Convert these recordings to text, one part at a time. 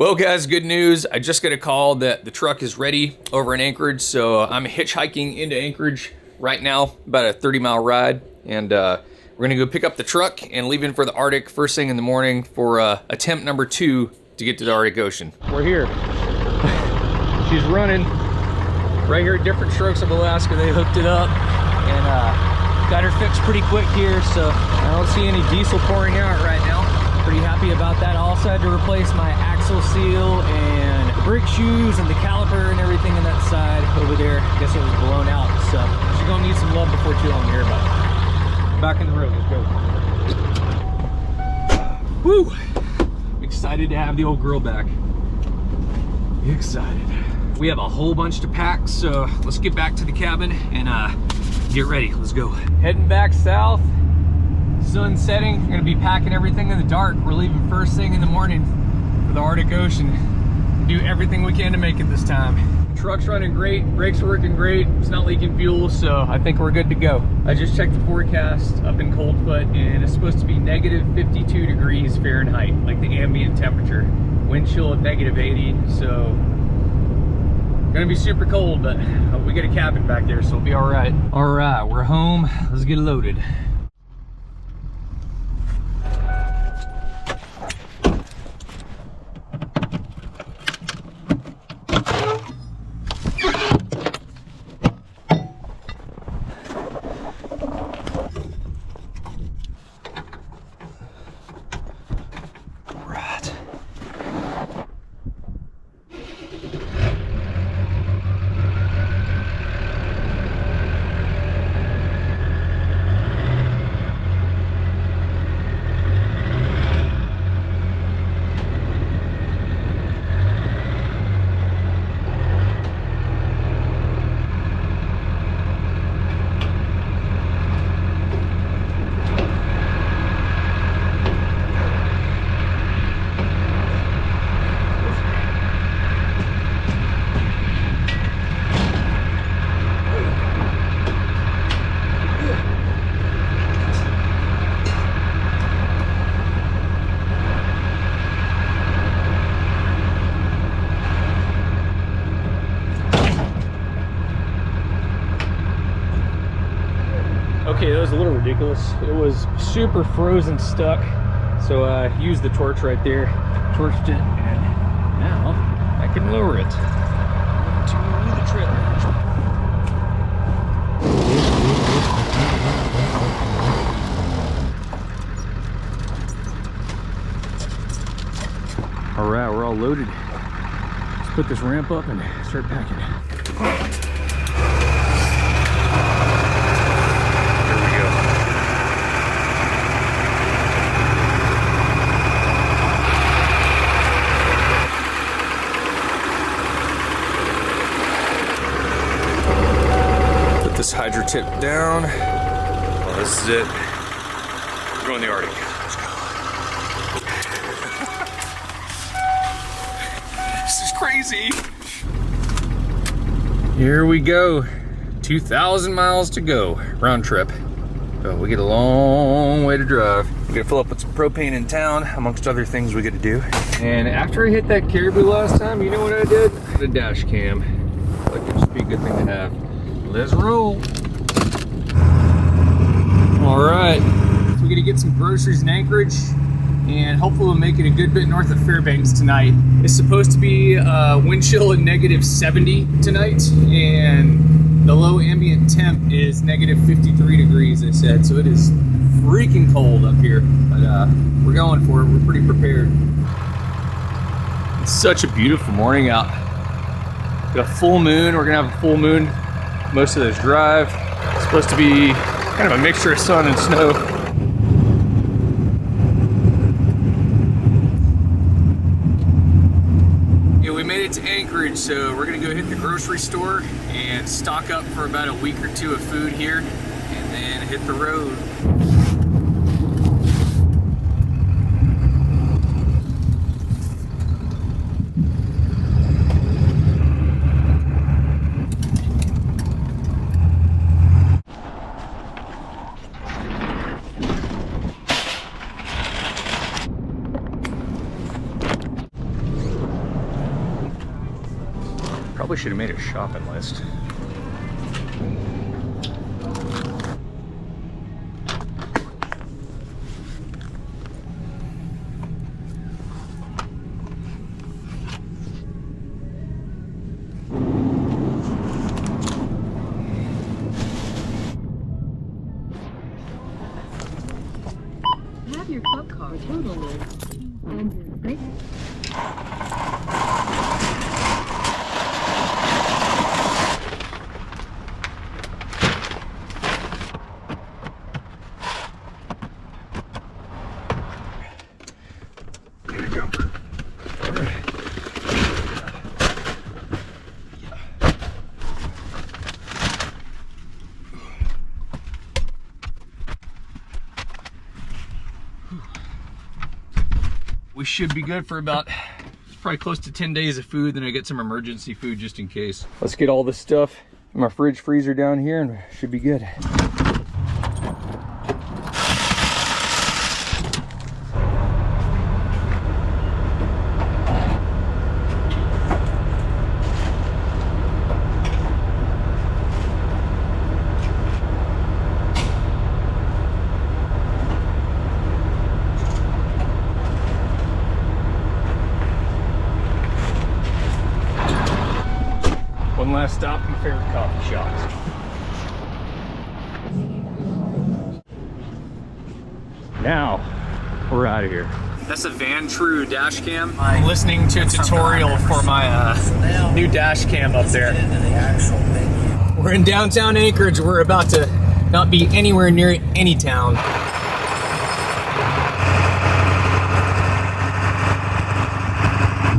Well guys, good news. I just got a call that the truck is ready over in Anchorage, so I'm hitchhiking into Anchorage right now, about a 30-mile ride, and we're gonna go pick up the truck and leave in for the Arctic first thing in the morning for attempt number 2 to get to the Arctic Ocean. We're here. She's running right here at Different Strokes of Alaska. They hooked it up and got her fixed pretty quick here, so I don't see any diesel pouring out right now. Pretty happy about that. I also had to replace my axle seal and brake shoes and the caliper and everything on that side over there. I guess it was blown out, so she's gonna need some love before too long here. But back in the road, let's go. Woo! Excited to have the old girl back. Excited. We have a whole bunch to pack, so let's get back to the cabin and get ready. Let's go. Heading back south. Sun setting. We're gonna be packing everything in the dark. We're leaving first thing in the morning for the Arctic Ocean. Do everything we can to make it this time. The truck's running great, brakes are working great, it's not leaking fuel, so I think we're good to go. I just checked the forecast up in Coldfoot, and it's supposed to be negative 52 degrees Fahrenheit, like the ambient temperature. Wind chill of negative 80, so gonna be super cold, but we got a cabin back there, so we'll be all right. All right, we're home. Let's get loaded. Okay, that was a little ridiculous. It was super frozen stuck, so I used the torch right there, torched it, and now I can lower it into the trailer. All right, we're all loaded. Let's put this ramp up and start packing. This hydro tip down. Well, this is it. We're going to the Arctic. Let's go. This is crazy. Here we go. 2,000 miles to go. Round trip. So we get a long way to drive. We gotta fill up with some propane in town, amongst other things we gotta do. And after I hit that caribou last time, you know what I did? I had a dash cam. That could just be a good thing to have. Let's roll. All right, so we're gonna get some groceries in Anchorage, and hopefully we'll make it a good bit north of Fairbanks tonight. It's supposed to be wind chill in negative 70 tonight, and the low ambient temp is negative 53 degrees, they said, so it is freaking cold up here, but we're going for it. We're pretty prepared. It's such a beautiful morning out. Got a full moon. We're gonna have a full moon most of this drive. It's supposed to be kind of a mixture of sun and snow. Yeah, we made it to Anchorage, so we're gonna go hit the grocery store and stock up for about a week or two of food here, and then hit the road. Probably should have made a shopping list. Have your club card total list and your break. We should be good for about probably close to 10 days of food. Then I get some emergency food just in case. Let's get all this stuff in my fridge freezer down here and should be good. One last stop, my favorite coffee shops. Now, we're out of here. That's a Van True dash cam. I'm listening to a tutorial for my new dash cam up there. We're in downtown Anchorage. We're about to not be anywhere near any town.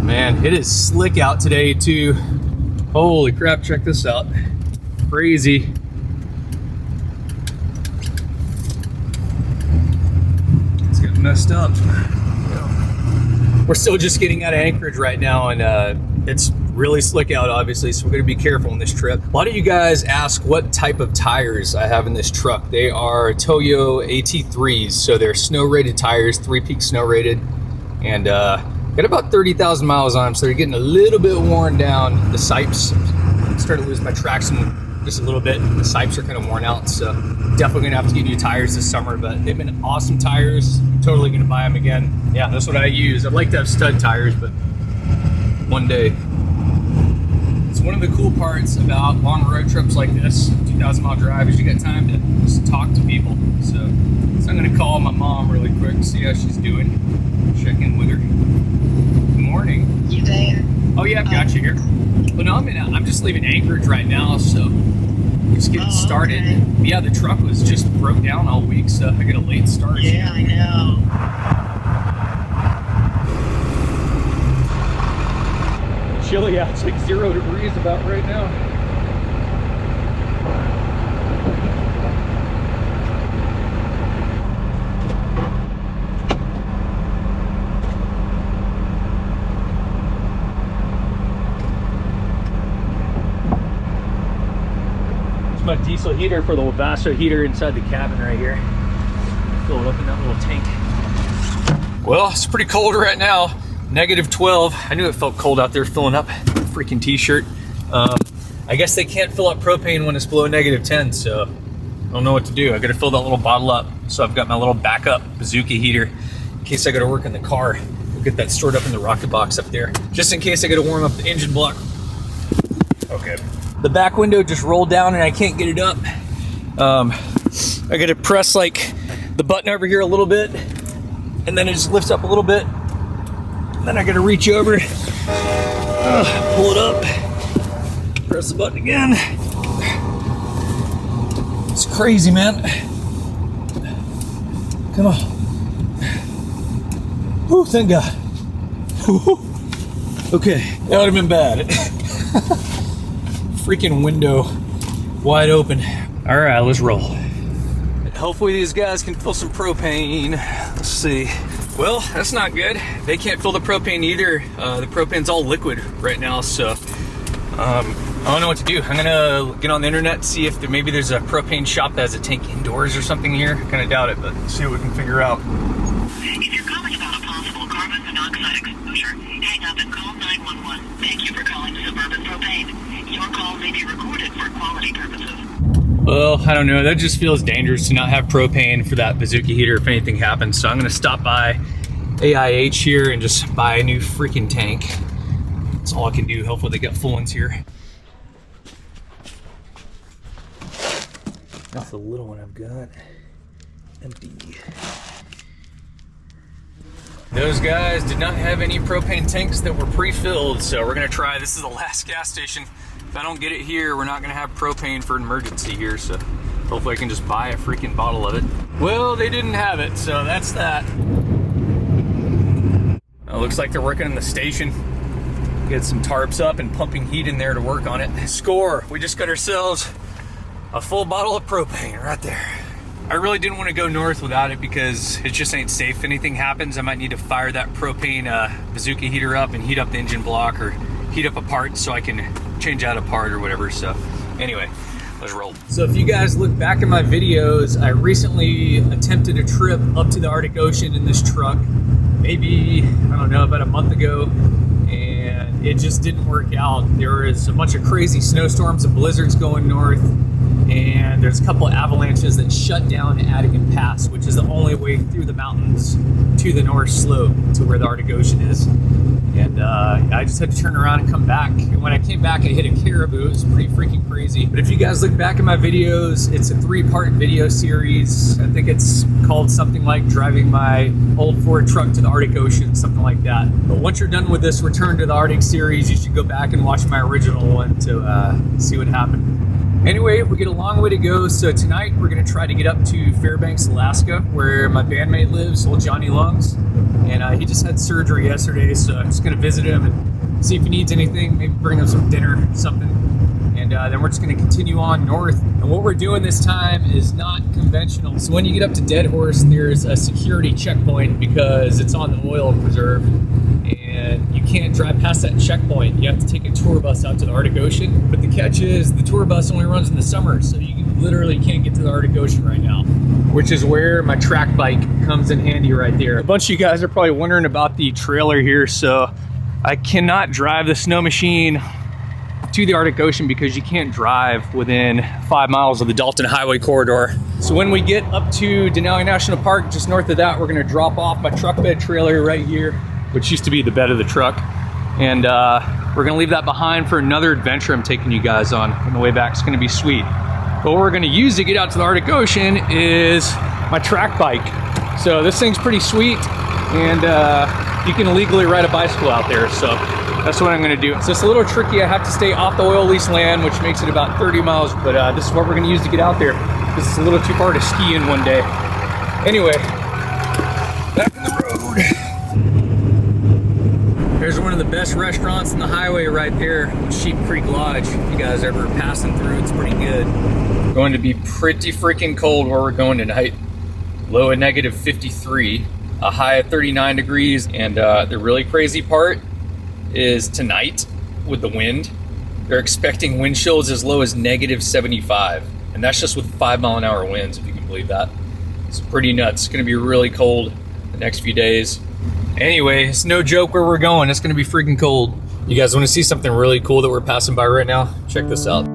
Man, it is slick out today too. Holy crap, check this out. Crazy. It's getting messed up. We're still just getting out of Anchorage right now, and it's really slick out, obviously, so we're gonna be careful on this trip. A lot of you guys ask what type of tires I have in this truck. They are Toyo AT3s, so they're snow-rated tires, 3-peak snow-rated, and got about 30,000 miles on them, so they're getting a little bit worn down. The sipes, started to lose my traction just a little bit. The sipes are kind of worn out, so definitely gonna have to get new tires this summer, but they've been awesome tires. Totally gonna buy them again. Yeah, that's what I use. I'd like to have stud tires, but one day. It's one of the cool parts about long road trips like this, 2,000 mile drive, is you get time to just talk to people. So I'm gonna call my mom really quick, see how she's doing, check in with her. Good morning. You there? Oh yeah, I've got you here. But no, I'm just leaving Anchorage right now, so just getting started. Okay. Yeah, the truck was just broke down all week, so I got a late start. Yeah, I know. Chilly out, it's like 0 degrees about right now. My diesel heater for the Webasto heater inside the cabin right here. Fill it up in that little tank. Well, it's pretty cold right now. -12. I knew it felt cold out there filling up. Freaking t-shirt. I guess they can't fill up propane when it's below -10, so I don't know what to do. I gotta fill that little bottle up. So I've got my little backup bazooka heater in case I gotta work in the car. We'll get that stored up in the rocket box up there, just in case I gotta warm up the engine block. Okay. The back window just rolled down and I can't get it up. I gotta press like the button over here a little bit, and then it just lifts up a little bit. And then I gotta reach over, pull it up, press the button again. It's crazy, man. Come on. Whew, thank God. Okay, that would have been bad. Freaking window wide open. All right, let's roll. Hopefully these guys can fill some propane. Let's see. Well, that's not good. They can't fill the propane either. The propane's all liquid right now, so I don't know what to do. I'm gonna get on the internet, see if maybe there's a propane shop that has a tank indoors or something here. Kind of doubt it, but see what we can figure out. If you're calling about a possible carbon monoxide exposure, hang up and call 911. Thank you for calling Suburban Propane. call may be recorded for quality purposes. Well, I don't know. That just feels dangerous to not have propane for that bazooka heater if anything happens. So I'm gonna stop by AIH here and just buy a new freaking tank. That's all I can do. Hopefully they got full ones here. That's the little one I've got. Empty. Those guys did not have any propane tanks that were pre-filled, so we're gonna try. This is the last gas station. If I don't get it here, we're not gonna have propane for an emergency here, so hopefully I can just buy a freaking bottle of it. Well, they didn't have it, so that's that. It looks like they're working in the station. Get some tarps up and pumping heat in there to work on it. Score, we just got ourselves a full bottle of propane right there. I really didn't want to go north without it because it just ain't safe. If anything happens, I might need to fire that propane bazooka heater up and heat up the engine block or heat up a part so I can change out a part or whatever. So anyway, let's roll. So if you guys look back in my videos, I recently attempted a trip up to the Arctic Ocean in this truck, maybe, I don't know, about a month ago, and it just didn't work out. There was a bunch of crazy snowstorms and blizzards going north, and there's a couple of avalanches that shut down Adigan Pass, which is the only way through the mountains to the North Slope to where the Arctic Ocean is. And I just had to turn around and come back. And when I came back, I hit a caribou. It was pretty freaking crazy. But if you guys look back at my videos, it's a 3-part video series. I think it's called something like Driving My Old Ford Truck to the Arctic Ocean, something like that. But once you're done with this Return to the Arctic series, you should go back and watch my original one to see what happened. Anyway, we get a long way to go, so tonight we're going to try to get up to Fairbanks, Alaska, where my bandmate lives, old Johnny Lungs, and he just had surgery yesterday, so I'm just going to visit him and see if he needs anything, maybe bring him some dinner or something, and then we're just going to continue on north. And what we're doing this time is not conventional. So when you get up to Dead Horse, there's a security checkpoint because it's on the oil preserve, and you can't drive past that checkpoint. You have to take a tour bus out to the Arctic Ocean. But the catch is the tour bus only runs in the summer, so you literally can't get to the Arctic Ocean right now, which is where my track bike comes in handy right there. A bunch of you guys are probably wondering about the trailer here. So I cannot drive the snow machine to the Arctic Ocean because you can't drive within 5 miles of the Dalton Highway corridor. So when we get up to Denali National Park, just north of that, we're gonna drop off my truck bed trailer right here, which used to be the bed of the truck. And we're gonna leave that behind for another adventure I'm taking you guys on the way back. It's gonna be sweet. But what we're gonna use to get out to the Arctic Ocean is my track bike. So this thing's pretty sweet, and you can legally ride a bicycle out there. So that's what I'm gonna do. So it's a little tricky. I have to stay off the oil lease land, which makes it about 30 miles, but this is what we're gonna use to get out there because it's a little too far to ski in one day. Anyway, back on the road. There's one of the best restaurants on the highway right there, Sheep Creek Lodge. If you guys ever passing through, it's pretty good. Going to be pretty freaking cold where we're going tonight. Low at -53, a high of 39 degrees. And the really crazy part is tonight with the wind, they're expecting wind chills as low as -75. And that's just with 5-mile-an-hour winds, if you can believe that. It's pretty nuts. It's gonna be really cold the next few days. Anyway, it's no joke where we're going. It's gonna be freaking cold. You guys wanna see something really cool that we're passing by right now? Check this out.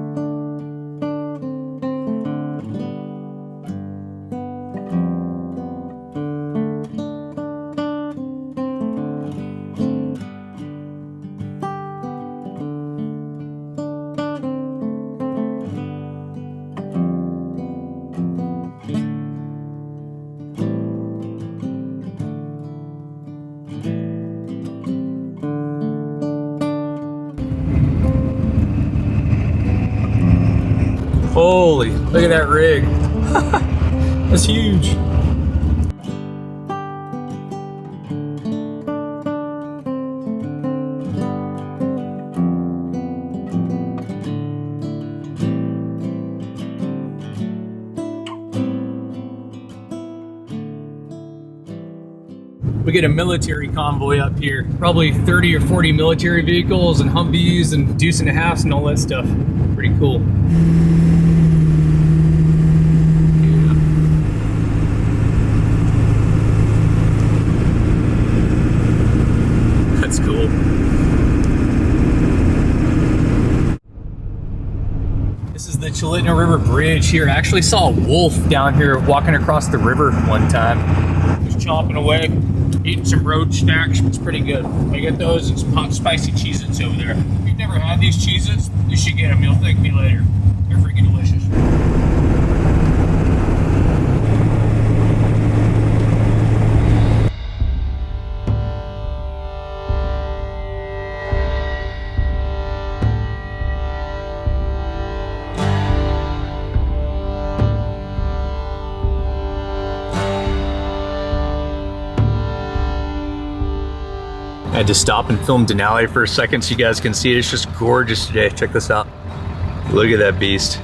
Holy, look at that rig. That's huge. We get a military convoy up here, probably 30 or 40 military vehicles and Humvees and deuce and a halves and all that stuff. Pretty cool. That's cool. Chalitna River Bridge here. I actually saw a wolf down here walking across the river one time. Just chomping away, eating some road snacks. It's pretty good. I get those and some hot spicy Cheez-Its over there. If you've never had these Cheez-Its, you should get them. You'll thank me later. They're freaking delicious. I had to stop and film Denali for a second so you guys can see it. It's just gorgeous today. Check this out. Look at that beast.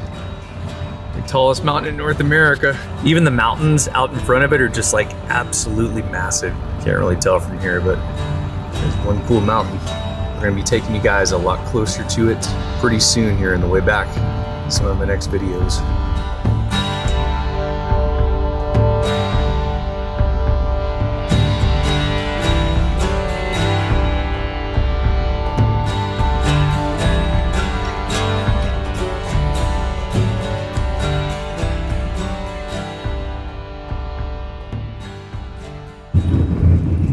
The tallest mountain in North America. Even the mountains out in front of it are just like absolutely massive. Can't really tell from here, but there's one cool mountain. We're gonna be taking you guys a lot closer to it pretty soon here in the way back. Some of my next videos.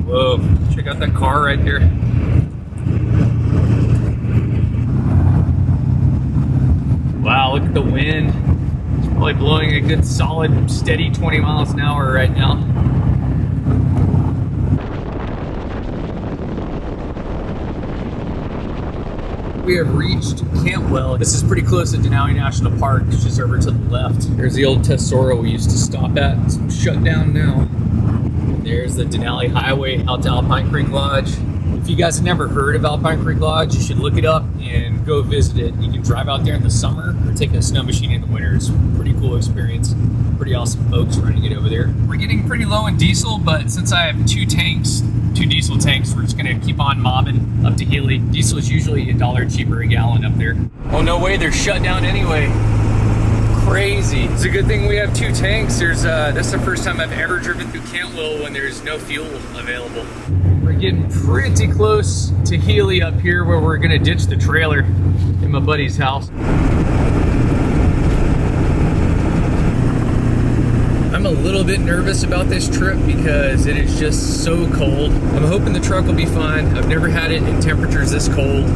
Whoa, check out that car right there. Wow, look at the wind. It's probably blowing a good solid, steady 20 miles an hour right now. We have reached Cantwell. This is pretty close to Denali National Park. It's just over to the left. There's the old Tesoro we used to stop at. It's shut down now. There's the Denali Highway out to Alpine Creek Lodge. If you guys have never heard of Alpine Creek Lodge, you should look it up and go visit it. You can drive out there in the summer or take a snow machine in the winter. It's a pretty cool experience. Pretty awesome folks running it over there. We're getting pretty low in diesel, but since I have two diesel tanks, we're just gonna keep on mobbing up to Healy. Diesel is usually $1 cheaper a gallon up there. Oh, no way, they're shut down anyway. Crazy. It's a good thing we have two tanks. That's the first time I've ever driven through Cantwell when there's no fuel available. We're getting pretty close to Healy up here where we're gonna ditch the trailer in my buddy's house. I'm a little bit nervous about this trip because it is just so cold. I'm hoping the truck will be fine. I've never had it in temperatures this cold.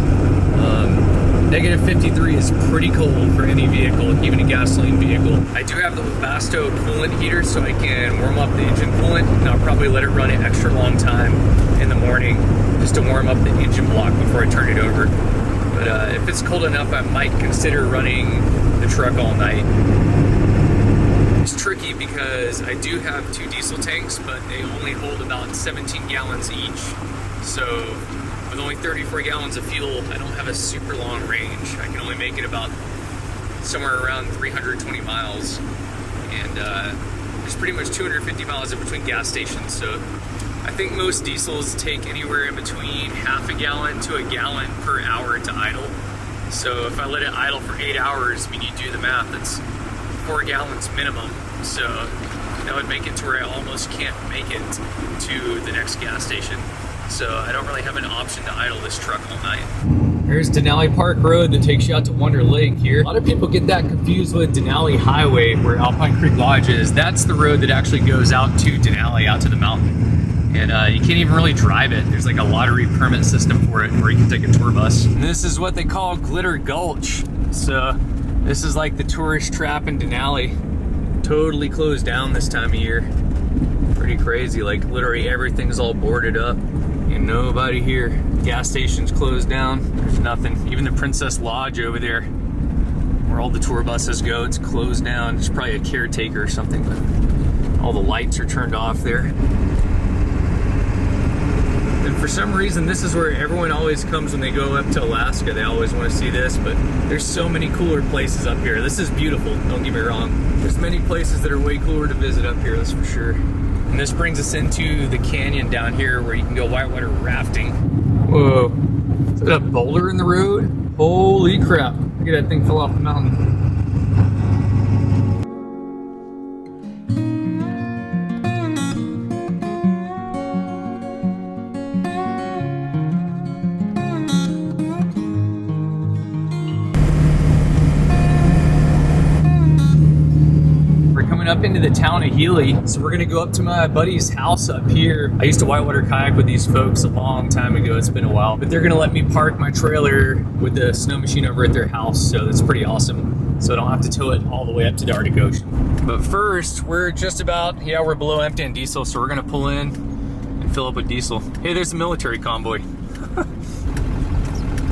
Negative 53 is pretty cold for any vehicle, even a gasoline vehicle. I do have the Webasto coolant heater so I can warm up the engine coolant, and I'll probably let it run an extra long time in the morning just to warm up the engine block before I turn it over. But if it's cold enough, I might consider running the truck all night. It's tricky because I do have two diesel tanks, but they only hold about 17 gallons each. So with only 34 gallons of fuel, I don't have a super long range. I can only make it about somewhere around 320 miles. And there's pretty much 250 miles in between gas stations. So I think most diesels take anywhere in between half a gallon to a gallon per hour to idle. So if I let it idle for 8 hours, I mean, you do the math, it's 4 gallons minimum. So that would make it to where I almost can't make it to the next gas station. So I don't really have an option to idle this truck all night. There's Denali Park Road that takes you out to Wonder Lake here. A lot of people get that confused with Denali Highway where Alpine Creek Lodge is. That's the road that actually goes out to Denali, out to the mountain. And you can't even really drive it. There's like a lottery permit system for it where you can take a tour bus. And this is what they call Glitter Gulch. So this is like the tourist trap in Denali. Totally closed down this time of year. Pretty crazy, like literally everything's all boarded up. And nobody here. Gas station's closed down. There's nothing. Even the Princess Lodge over there, where all the tour buses go, it's closed down. It's probably a caretaker or something, but all the lights are turned off there. And for some reason, this is where everyone always comes when they go up to Alaska. They always want to see this, but there's so many cooler places up here. This is beautiful, don't get me wrong. There's many places that are way cooler to visit up here, that's for sure. And this brings us into the canyon down here where you can go whitewater rafting. Whoa, is that a boulder in the road? Holy crap, look at that thing fell off the mountain. up into the town of Healy. So we're gonna go up to my buddy's house up here. I used to whitewater kayak with these folks a long time ago. It's been a while, but they're gonna let me park my trailer with the snow machine over at their house. So that's pretty awesome. So I don't have to tow it all the way up to the Arctic Ocean. But first, we're just about, yeah, we're below empty in diesel. So we're gonna pull in and fill up with diesel. Hey, there's the military convoy.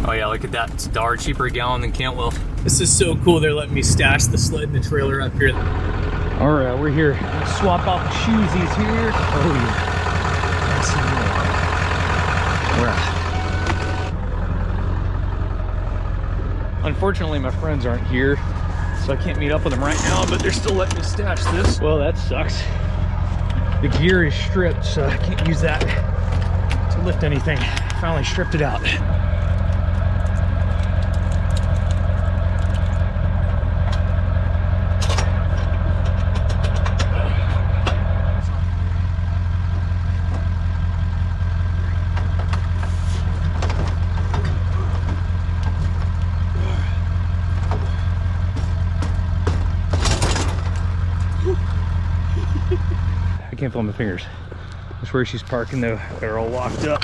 Oh yeah, look at that. It's $1 cheaper a gallon than Cantwell. This is so cool. They're letting me stash the sled and the trailer up here. All right, we're here. Let's swap out the shoesies here. Oh yeah. Nice and warm. Unfortunately, my friends aren't here, so I can't meet up with them right now, but they're still letting me stash this. Well, that sucks. The gear is stripped, so I can't use that to lift anything. Finally stripped it out. I can't feel my fingers. That's where she's parking though. They're all locked up.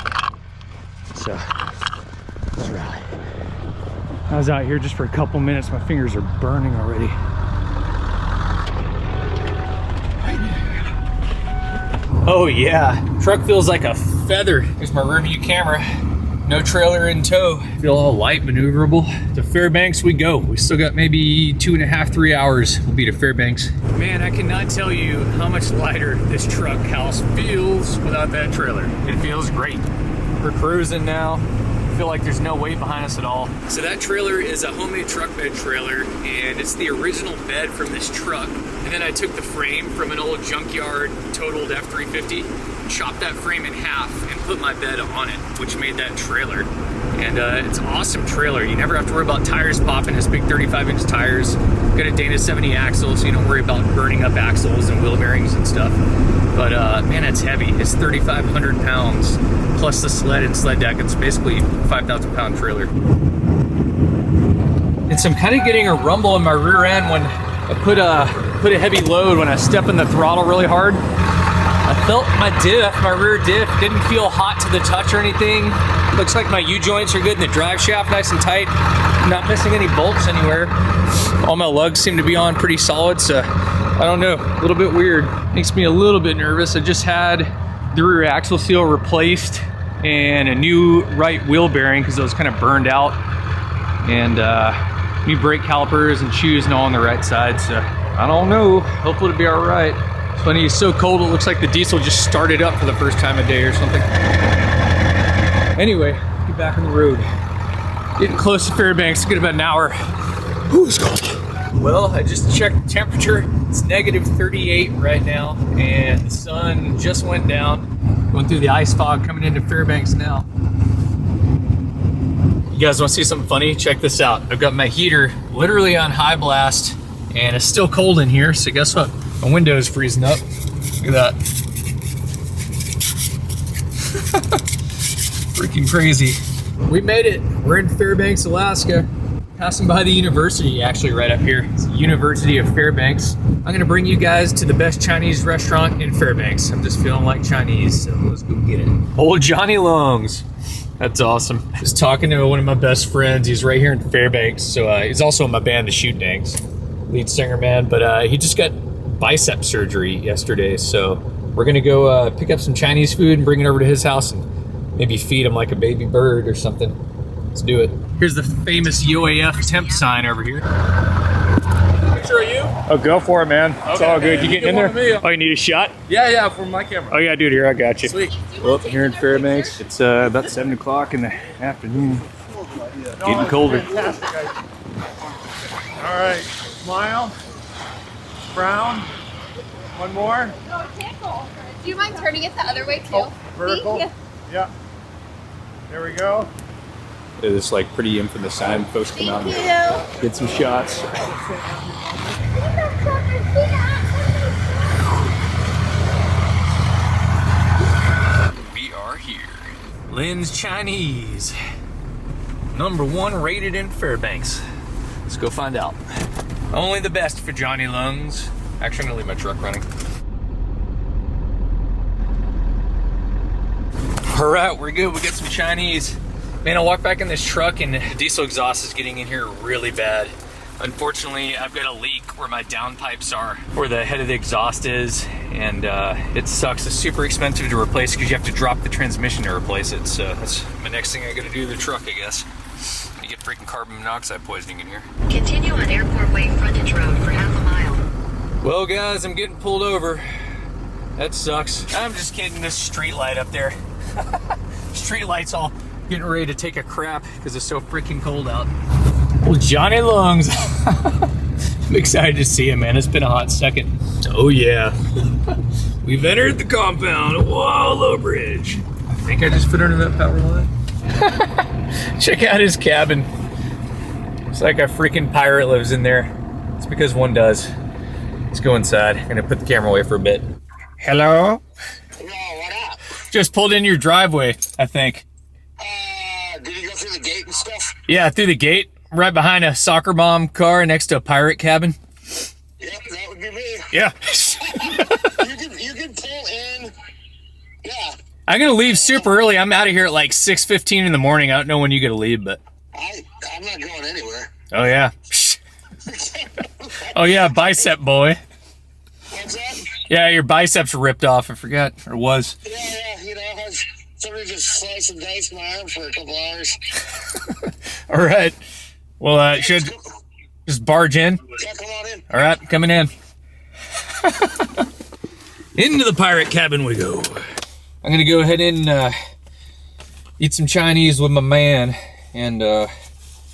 So, let's rally. I was out here just for a couple minutes. My fingers are burning already. Oh yeah, truck feels like a feather. Here's my rearview camera. No trailer in tow. Feel all light, maneuverable. To Fairbanks we go. We still got maybe 2.5, 3 hours. We'll be to Fairbanks. Man, I cannot tell you how much lighter this truck house feels without that trailer. It feels great. We're cruising now. I feel like there's no weight behind us at all. So that trailer is a homemade truck bed trailer, and it's the original bed from this truck. And then I took the frame from an old junkyard totaled F350, chopped that frame in half, and put my bed on it, which made that trailer. And it's an awesome trailer. You never have to worry about tires popping. It's big 35-inch tires. Got a Dana 70 axle, so you don't worry about burning up axles and wheel bearings and stuff. But man, it's heavy. It's 3,500 pounds plus the sled and sled deck. It's basically a 5,000-pound trailer. And so I'm kind of getting a rumble in my rear end when I put a heavy load. When I step in the throttle really hard, I felt my diff, my rear diff, didn't feel hot to the touch or anything. Looks like my U-joints are good and the drive shaft nice and tight. Not missing any bolts anywhere. All my lugs seem to be on pretty solid, so I don't know, a little bit weird. Makes me a little bit nervous. I just had the rear axle seal replaced and a new right wheel bearing because it was kind of burned out. And new brake calipers and shoes and all on the right side, so I don't know. Hopefully it'll be all right. It's funny, it's so cold it looks like the diesel just started up for the first time of day or something. Anyway, get back on the road. Getting close to Fairbanks, get about an hour. Ooh, it's cold. Well, I just checked the temperature. It's negative 38 right now, and the sun just went down. Going through the ice fog coming into Fairbanks now. You guys want to see something funny? Check this out. I've got my heater literally on high blast, and it's still cold in here, so guess what? My window is freezing up. Look at that. Freaking crazy. We made it. We're in Fairbanks, Alaska. Passing by the university, actually right up here. It's the University of Fairbanks. I'm gonna bring you guys to the best Chinese restaurant in Fairbanks. I'm just feeling like Chinese, so let's go get it. Old Johnny Lungs. That's awesome. Just talking to one of my best friends. He's right here in Fairbanks. So he's also in my band, the Shoot Dangs, lead singer, man. But he just got bicep surgery yesterday. So we're gonna go pick up some Chinese food and bring it over to his house and maybe feed him like a baby bird or something. Let's do it. Here's the famous UAF temp sign over here. Picture of you? Oh, go for it, man. It's all good. You getting in there? Oh, you need a shot? Yeah, for my camera. Oh yeah, dude, here, I got you. Sweet. Well, here in Fairbanks, it's about 7 o'clock in the afternoon. Getting colder. All right, smile, frown, one more. No, tickle. Do you mind turning it the other way too? Oh, vertical. Yeah. There we go. It's like pretty infamous sign. Folks come out and get some shots. We are here. Lynn's Chinese. #1 rated in Fairbanks. Let's go find out. Only the best for Johnny Lungs. Actually, I'm gonna leave my truck running. All right, we're good. We got some Chinese. Man, I walked back in this truck and diesel exhaust is getting in here really bad. Unfortunately, I've got a leak where my downpipes are, where the head of the exhaust is, and it sucks. It's super expensive to replace because you have to drop the transmission to replace it. So that's my next thing I gotta do to the truck, I guess. You get freaking carbon monoxide poisoning in here. Continue on Airport Way frontage road for half a mile. Well, guys, I'm getting pulled over. That sucks. I'm just kidding. This street light up there. Street light's all getting ready to take a crap because it's so freaking cold out. Well, Johnny Lungs. I'm excited to see him, man. It's been a hot second. Oh yeah. We've entered the compound of Wallow Bridge. I think I just put under that power line. Check out his cabin. It's like a freaking pirate lives in there. It's because one does. Let's go inside. I'm gonna put the camera away for a bit. Hello? Hello, what up? Just pulled in your driveway, I think. Did you go through the gate and stuff? Yeah, through the gate. Right behind a soccer mom car next to a pirate cabin. Yep, that would be me. Yeah. You can pull in. Yeah. I'm gonna leave super early. I'm out of here at like 6:15 in the morning. I don't know when you gotta leave, but. I'm not going anywhere. Oh yeah. Oh yeah, bicep boy. What's that? Yeah, your biceps ripped off. I forgot, or was. Yeah, you know, somebody just sliced and diced my arm for a couple hours. All right. Well, should just barge in. Yeah, come on in. All right, coming in. Into the pirate cabin we go. I'm gonna go ahead and eat some Chinese with my man, and I'm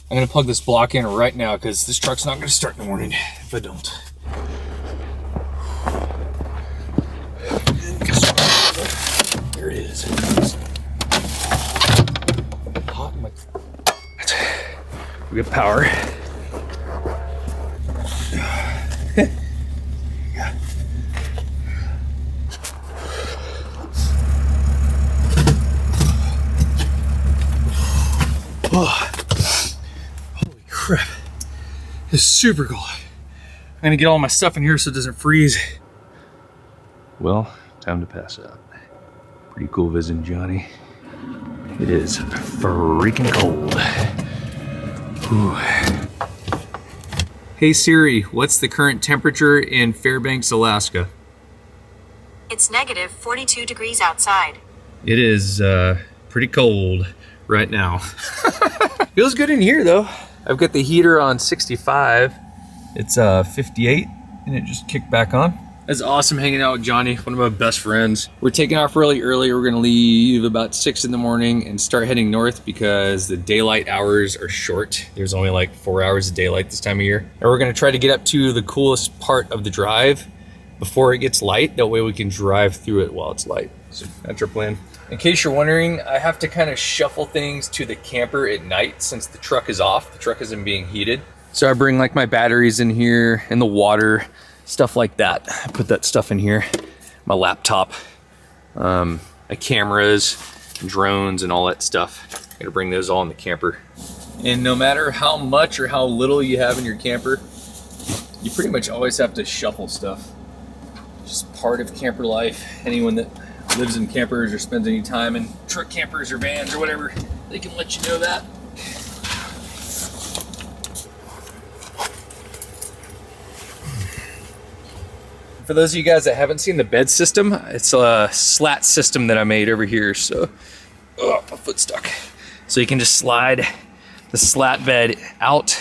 gonna plug this block in right now because this truck's not gonna start in the morning if I don't. There it is. Hot in my... We got power. Oh, holy crap. It's super cold. I'm gonna get all my stuff in here so it doesn't freeze. Well, time to pass out. Pretty cool visiting Johnny. It is freaking cold. Ooh. Hey Siri, what's the current temperature in Fairbanks, Alaska? It's negative 42 degrees outside. It is pretty cold right now. Feels good in here though. I've got the heater on 65. It's 58 and it just kicked back on. It's awesome hanging out with Johnny, one of my best friends. We're taking off really early. We're gonna leave about 6 in the morning and start heading north because the daylight hours are short. There's only like 4 hours of daylight this time of year. And we're gonna try to get up to the coolest part of the drive before it gets light. That way we can drive through it while it's light. So that's our plan. In case you're wondering, I have to kind of shuffle things to the camper at night since the truck is off. The truck isn't being heated. So I bring like my batteries in here and the water, stuff like that. I put that stuff in here. My laptop, my cameras, drones, and all that stuff. I gotta bring those all in the camper. And no matter how much or how little you have in your camper, you pretty much always have to shuffle stuff. Just part of camper life. Anyone that lives in campers or spends any time in truck campers or vans or whatever, they can let you know that. For those of you guys that haven't seen the bed system, it's a slat system that I made over here. So, oh, my foot's stuck. So you can just slide the slat bed out,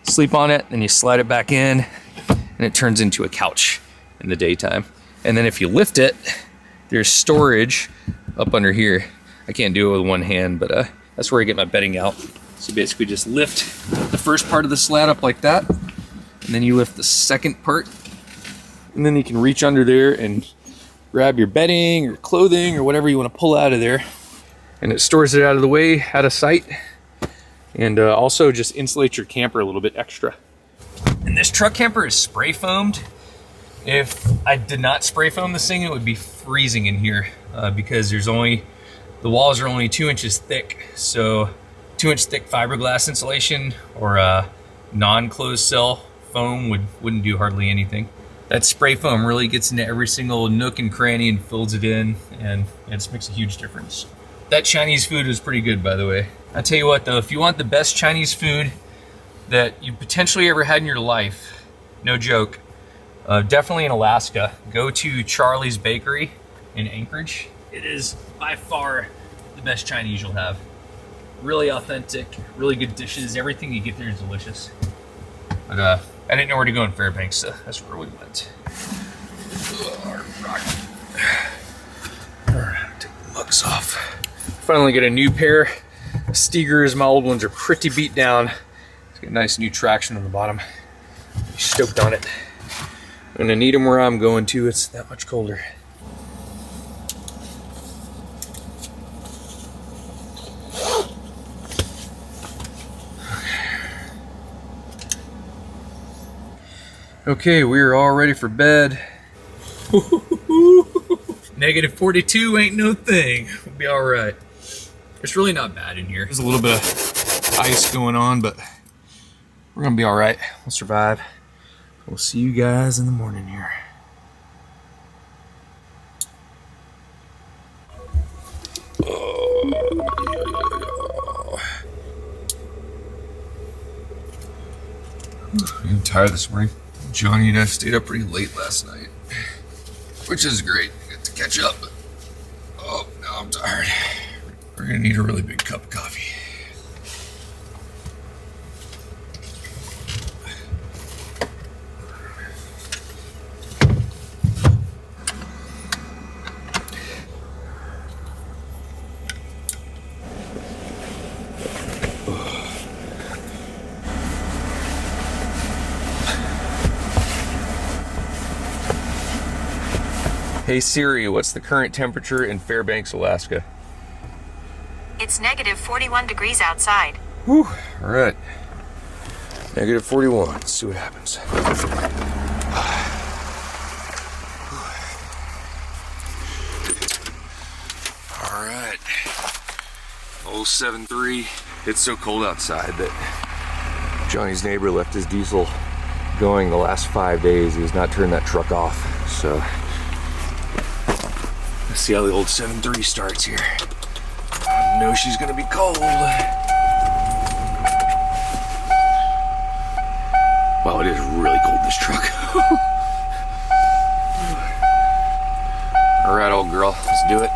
sleep on it, and you slide it back in, and it turns into a couch in the daytime. And then if you lift it, there's storage up under here. I can't do it with one hand, but that's where I get my bedding out. So basically just lift the first part of the slat up like that, and then you lift the second part, and then you can reach under there and grab your bedding or clothing or whatever you want to pull out of there. And it stores it out of the way, out of sight, and also just insulates your camper a little bit extra. And this truck camper is spray foamed. If I did not spray foam this thing, it would be freezing in here because the walls are only 2 inches thick. So 2-inch thick fiberglass insulation or non-closed cell foam wouldn't do hardly anything. That spray foam really gets into every single nook and cranny and fills it in, and it just makes a huge difference. That Chinese food was pretty good, by the way. I tell you what though, if you want the best Chinese food that you potentially ever had in your life, no joke, definitely in Alaska, go to Charlie's Bakery in Anchorage. It is by far the best Chinese you'll have. Really authentic, really good dishes. Everything you get there is delicious. But I didn't know where to go in Fairbanks, so that's where we went. Alright, take the mugs off. Finally get a new pair of Steegers. My old ones are pretty beat down. It's got nice new traction on the bottom. Stoked on it. I'm gonna need them where I'm going to. It's that much colder. Okay, we're all ready for bed. Negative 42 ain't no thing. We'll be all right. It's really not bad in here. There's a little bit of ice going on, but we're gonna be all right. We'll survive. We'll see you guys in the morning here. I'm tired this morning. Johnny and I stayed up pretty late last night, which is great. I get to catch up, but oh, now I'm tired. We're gonna need a really big cup of coffee. Hey Siri, what's the current temperature in Fairbanks, Alaska? It's negative 41 degrees outside. Whew, all right. Negative 41, let's see what happens. All right, 073. It's so cold outside that Johnny's neighbor left his diesel going the last 5 days. He has not turned that truck off, so let's see how the old 7.3 starts here. I know she's gonna be cold. Wow, it is really cold, this truck. All right, old girl, let's do it.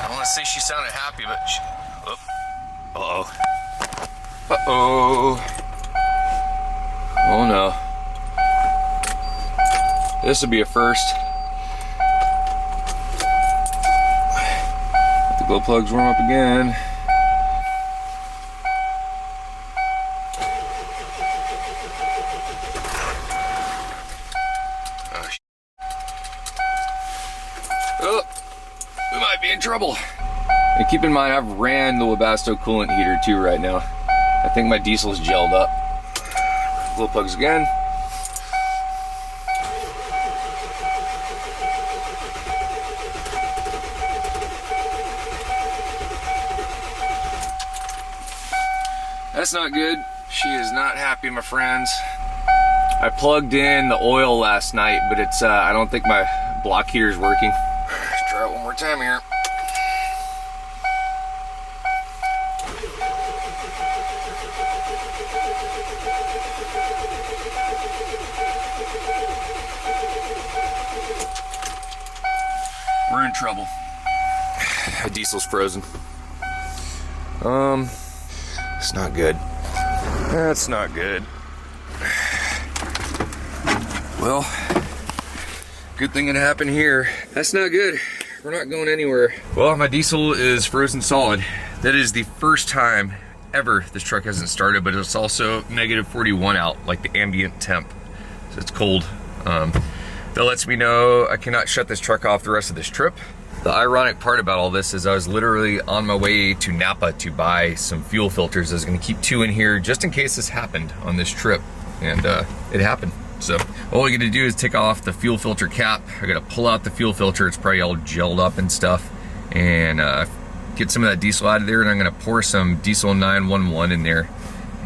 I want to say she sounded happy, but she... Uh-oh. Uh-oh. Oh no. This would be a first. Let the glow plugs warm up again. Oh, we might be in trouble. And keep in mind, I've ran the Webasto coolant heater too right now. I think my diesel's gelled up. Glow plugs again. That's not good. She is not happy, my friends. I plugged in the oil last night, but it's I don't think my block heater is working. Let's try it one more time here. We're in trouble. The diesel's frozen. It's not good. That's not good. Well, good thing it happened here. That's not good. We're not going anywhere. Well, my diesel is frozen solid. That is the first time ever this truck hasn't started, but it's also negative 41 out, like the ambient temp. So it's cold. That lets me know I cannot shut this truck off the rest of this trip. The ironic part about all this is I was literally on my way to Napa to buy some fuel filters. I was gonna keep 2 in here just in case this happened on this trip, and it happened. So all we gotta do is take off the fuel filter cap. I gotta pull out the fuel filter. It's probably all gelled up and stuff. And get some of that diesel out of there. And I'm gonna pour some diesel 911 in there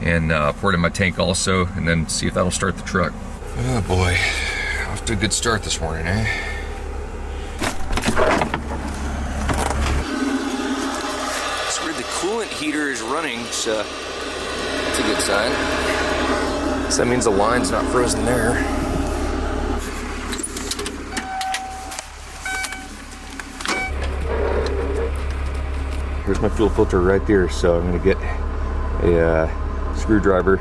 and pour it in my tank also. And then see if that'll start the truck. Oh boy, off to a good start this morning, eh? It's weird, the coolant heater is running, so that's a good sign. So that means the line's not frozen there. Here's my fuel filter right there, so I'm gonna get a screwdriver,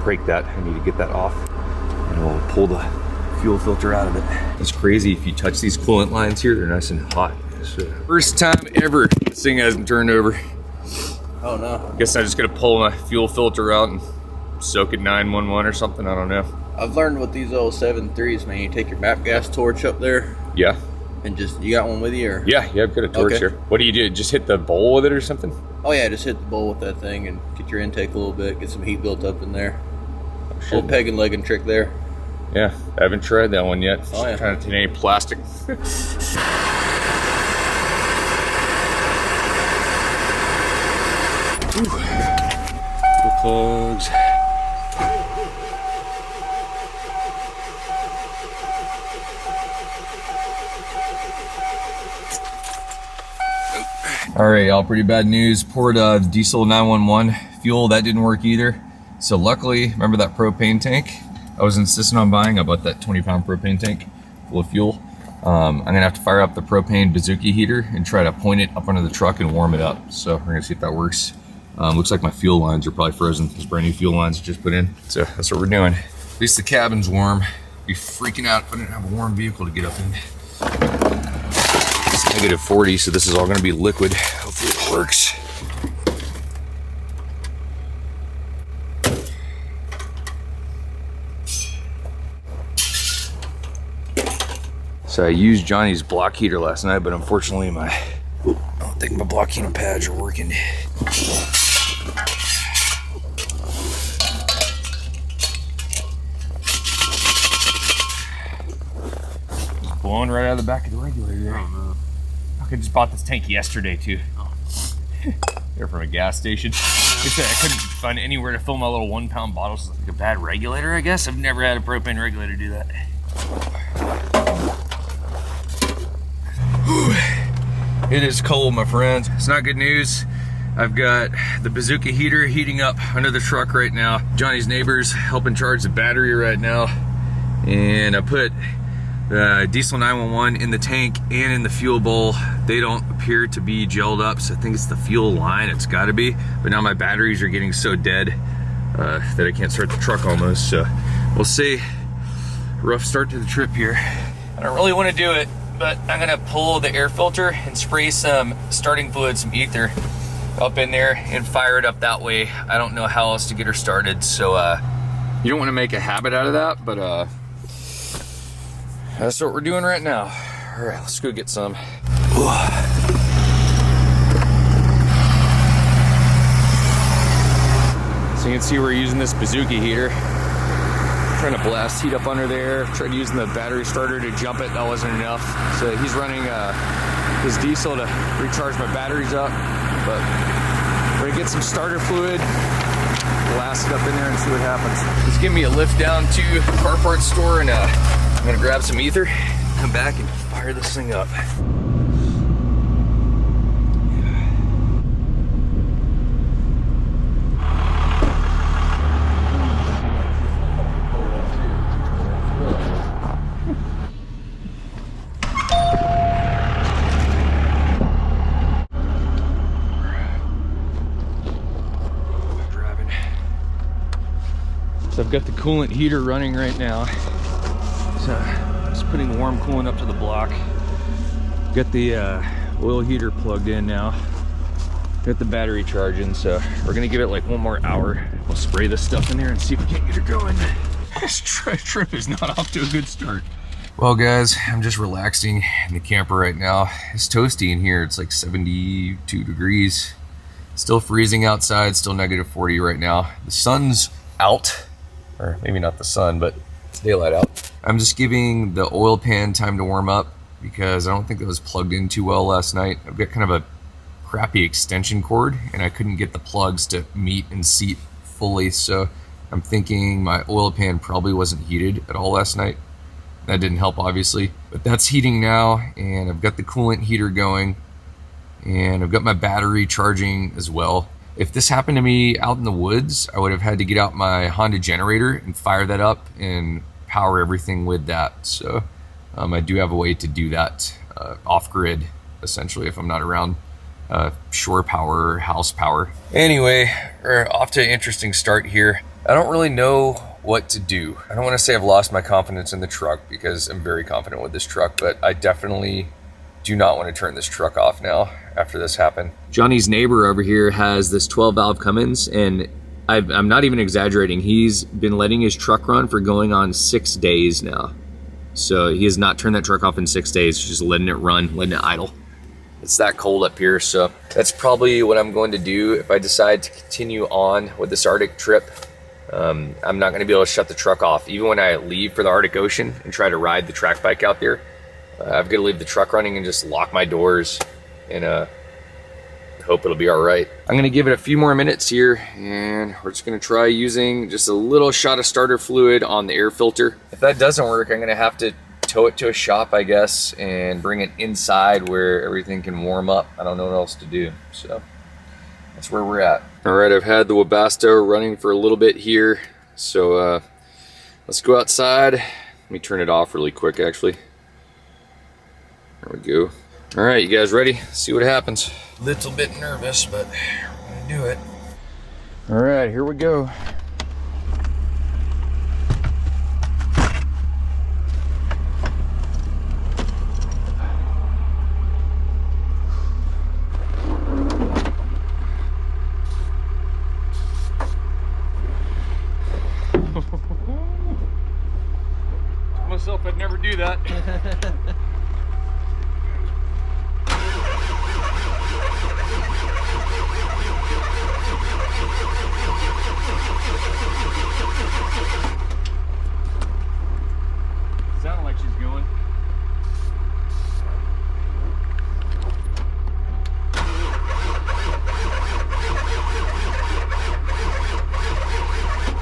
break that. I need to get that off, and we'll pull the fuel filter out of it. It's crazy, if you touch these coolant lines here, they're nice and hot. So, first time ever this thing hasn't turned over. Oh no. I guess I'm just gonna pull my fuel filter out and soak it 911 or something, I don't know. I've learned with these old 7.3s, man, you take your MAP gas torch up there. Yeah. And just, you got one with you, or? Yeah, I've got a torch Okay. here. What do? Just hit the bowl with it or something? Oh yeah, just hit the bowl with that thing and get your intake a little bit, get some heat built up in there. Old peg and legging trick there. Yeah, I haven't tried that one yet. Oh, yeah. Trying to take any plastic. Plugs. All right, y'all, pretty bad news. Poured diesel 911 fuel, that didn't work either. So luckily, remember that propane tank I was insisting on buying? I bought that 20-pound propane tank full of fuel. I'm gonna have to fire up the propane bazooka heater and try to point it up under the truck and warm it up. So we're gonna see if that works. Looks like my fuel lines are probably frozen. These brand new fuel lines I just put in. So that's what we're doing. At least the cabin's warm. Be freaking out if I didn't have a warm vehicle to get up in. It's negative 40, so this is all gonna be liquid. Hopefully it works. So I used Johnny's block heater last night, but unfortunately I don't think my block heating pads are working. Just blowing right out of the back of the regulator there. Oh, no. I just bought this tank yesterday too. Oh. They're from a gas station. They said I couldn't find anywhere to fill my little 1-pound bottles. Like a bad regulator, I guess. I've never had a propane regulator do that. It is cold, my friends. It's not good news. I've got the bazooka heater heating up under the truck right now. Johnny's neighbors helping charge the battery right now. And I put the diesel 911 in the tank and in the fuel bowl. They don't appear to be gelled up, so I think it's the fuel line. It's gotta be. But now my batteries are getting so dead that I can't start the truck almost. So we'll see. Rough start to the trip here. I don't really want to do it, but I'm gonna pull the air filter and spray some starting fluid, some ether up in there and fire it up that way. I don't know how else to get her started, so you don't want to make a habit out of that, but that's what we're doing right now. All right, let's go get some. So you can see we're using this bazooka heater. Trying to blast heat up under there. Tried using the battery starter to jump it, that wasn't enough. So he's running his diesel to recharge my batteries up. But we're gonna get some starter fluid, blast it up in there and see what happens. Just give me a lift down to the car parts store and I'm gonna grab some ether, come back and fire this thing up. So I've got the coolant heater running right now. So just putting warm coolant up to the block. Got the oil heater plugged in now. Got the battery charging, so we're gonna give it like one more hour. We'll spray this stuff in there and see if we can't get it going. This trip is not off to a good start. Well guys, I'm just relaxing in the camper right now. It's toasty in here. It's like 72 degrees. Still freezing outside, still negative 40 right now. The sun's out. Or maybe not the sun, but daylight out. I'm just giving the oil pan time to warm up because I don't think it was plugged in too well last night. I've got kind of a crappy extension cord and I couldn't get the plugs to meet and seat fully, so I'm thinking my oil pan probably wasn't heated at all last night. That didn't help, obviously, but that's heating now, and I've got the coolant heater going, and I've got my battery charging as well. If this happened to me out in the woods, I would have had to get out my Honda generator and fire that up and power everything with that. So I do have a way to do that off-grid, essentially, if I'm not around shore power or house power. Anyway, we're off to an interesting start here. I don't really know what to do. I don't want to say I've lost my confidence in the truck because I'm very confident with this truck, but I definitely do not want to turn this truck off now after this happened. Johnny's neighbor over here has this 12 valve Cummins, and I'm not even exaggerating. He's been letting his truck run for going on 6 days now. So he has not turned that truck off in 6 days, just letting it run, letting it idle. It's that cold up here, so that's probably what I'm going to do if I decide to continue on with this Arctic trip. I'm not going to be able to shut the truck off. Even when I leave for the Arctic Ocean and try to ride the track bike out there, I've got to leave the truck running and just lock my doors and hope it'll be all right. I'm going to give it a few more minutes here, and we're just going to try using just a little shot of starter fluid on the air filter. If that doesn't work, I'm going to have to tow it to a shop, I guess, and bring it inside where everything can warm up. I don't know what else to do, so that's where we're at. All right, I've had the Webasto running for a little bit here, so let's go outside. Let me turn it off really quick, actually. There we go. All right, you guys ready? See what happens. Little bit nervous, but we're gonna do it. All right, here we go. Myself, I'd never do that. Sounded like she's going.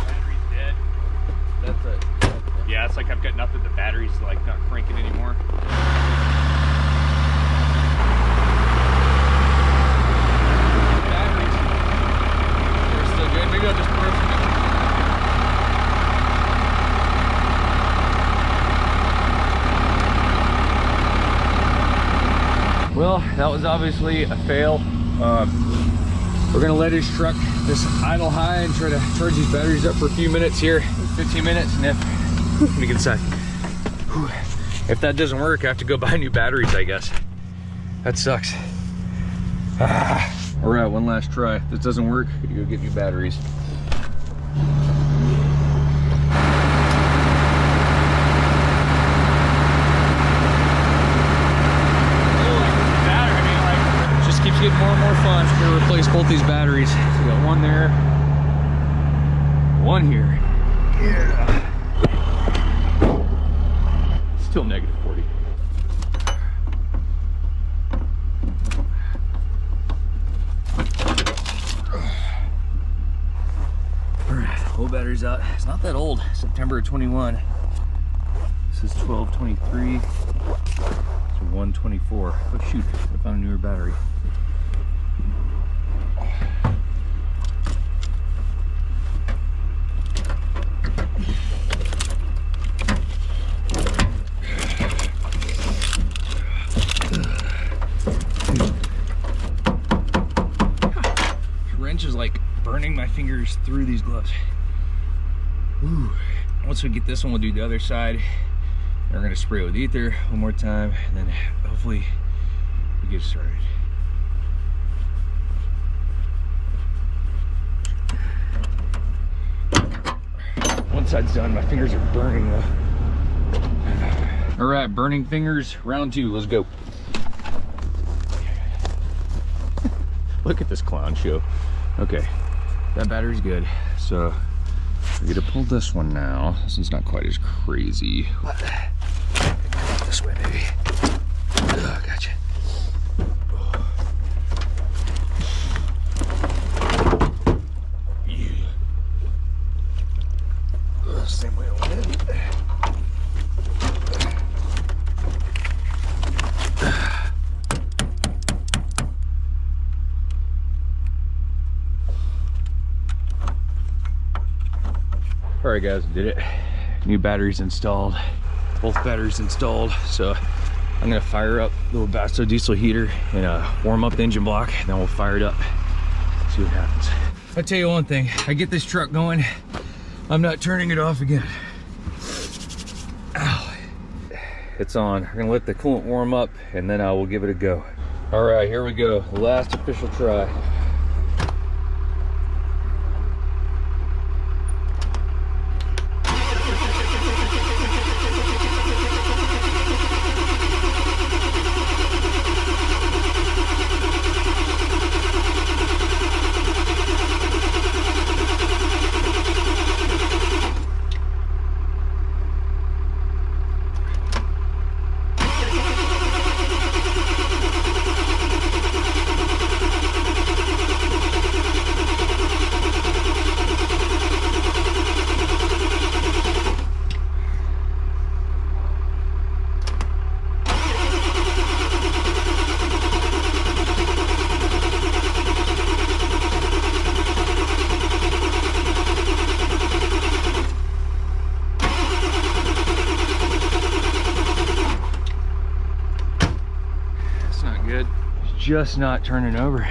Battery's dead. That's it. Yeah, it's like I've got nothing. The battery's like not cranking anymore. Batteries. They're still good. Maybe I'll just borrow some. Well, that was obviously a fail. We're gonna let his truck just idle high and try to charge these batteries up for a few minutes here, 15 minutes, and let me get inside. If that doesn't work, I have to go buy new batteries, I guess. That sucks. All right, one last try. If this doesn't work, I gotta go get new batteries. Keeps getting more and more fun. I'm gonna replace both these batteries. So we got one there, one here. Yeah. Still negative 40. All right, whole battery's out. It's not that old. September of 21. This is 12/23. So 1/24. Oh shoot! I found a newer battery. Is like burning my fingers through these gloves. Ooh. Once we get this one, we'll do the other side. And we're gonna spray it with ether one more time, and then hopefully we get started. One side's done. My fingers are burning though. All right, burning fingers, round 2. Let's go. Look at this clown show. Okay, that battery's good. So We're gonna pull this one now. This one's not quite as crazy. But this way, maybe. Oh, gotcha. Same way over there. All right, guys, did it. New batteries installed, both batteries installed. So I'm gonna fire up the Powerstroke diesel heater and warm up the engine block, and then we'll fire it up, see what happens. I'll tell you one thing, I get this truck going, I'm not turning it off again. Ow. It's on. We're gonna let the coolant warm up and then we'll give it a go. All right, here we go. The last official try. Just not turning over.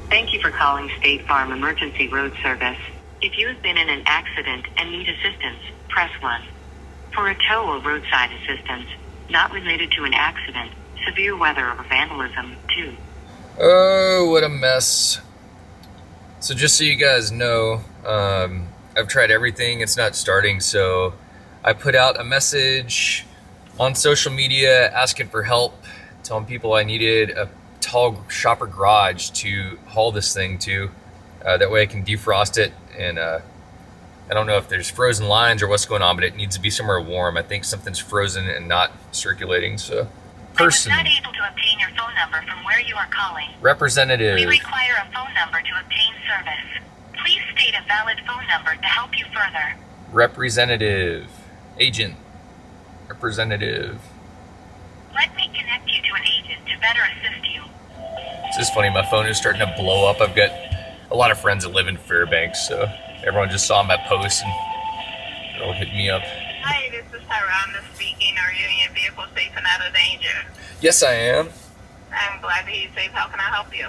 Thank you for calling State Farm Emergency Road Service. If you have been in an accident and need assistance, press 1. For a tow or roadside assistance, not related to an accident, severe weather or vandalism, 2. Oh, what a mess. So just so you guys know, I've tried everything, it's not starting, so I put out a message on social media asking for help, telling people I needed a tall shopper garage to haul this thing to. That way I can defrost it, and I don't know if there's frozen lines or what's going on, but it needs to be somewhere warm. I think something's frozen and not circulating, so. Person. I was not able to obtain your phone number from where you are calling. Representative. We require a phone number to obtain service. Please state a valid phone number to help you further. Representative. Agent. Representative. Let me connect you to an agent to better assist you. It's just funny, my phone is starting to blow up. I've got a lot of friends that live in Fairbanks, so everyone just saw my post and they're all hitting me up. Hi, this is Tyrone speaking. Are you in your vehicle safe and out of danger? Yes, I am. I'm glad to hear you safe. How can I help you?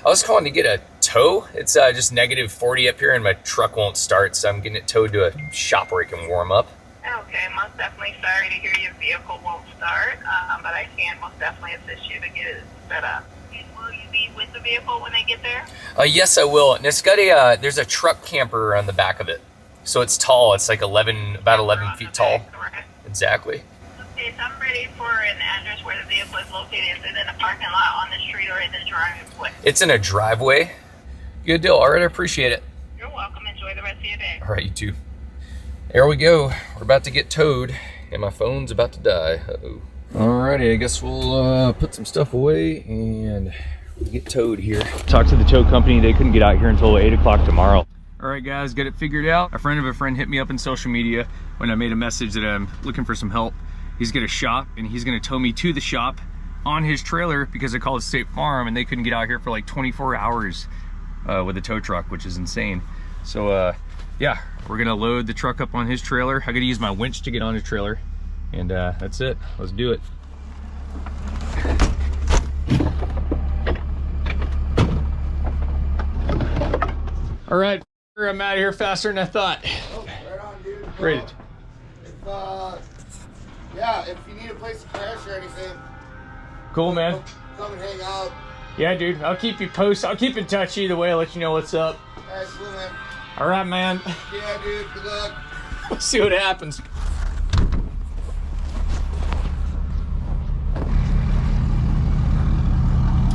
I was calling to get a tow. It's just negative 40 up here and my truck won't start, so I'm getting it towed to a shop where it can warm up. Okay, most definitely sorry to hear your vehicle won't start, but I can most definitely assist you to get it set up. And will you be with the vehicle when they get there? Yes, I will. And it's got a, there's a truck camper on the back of it. So it's tall. It's like about 11 feet tall. Correct. Exactly. Okay, so I'm ready for an address where the vehicle is located. Is it in a parking lot, on the street, or in the driveway? It's in a driveway. Good deal. All right, I appreciate it. You're welcome. Enjoy the rest of your day. All right, you too. There we go. We're about to get towed, and my phone's about to die. Uh-oh. Alrighty, I guess we'll put some stuff away and get towed here. Talked to the tow company. They couldn't get out here until 8 o'clock tomorrow. All right, guys, got it figured out. A friend of a friend hit me up in social media when I made a message that I'm looking for some help. He's got a shop, and he's gonna tow me to the shop on his trailer because I called State Farm, and they couldn't get out here for like 24 hours with a tow truck, which is insane. So, yeah, we're gonna load the truck up on his trailer. I gotta use my winch to get on his trailer, and that's it. Let's do it. All right, I'm out of here faster than I thought. Oh, right on, dude. Great. Yeah, if you need a place to crash or anything, Cool, man. come and hang out. Yeah, dude. I'll keep you posted. I'll keep in touch either way. I'll let you know what's up. Excellent, man. All right, man. Yeah, dude. Good luck. We'll see what happens.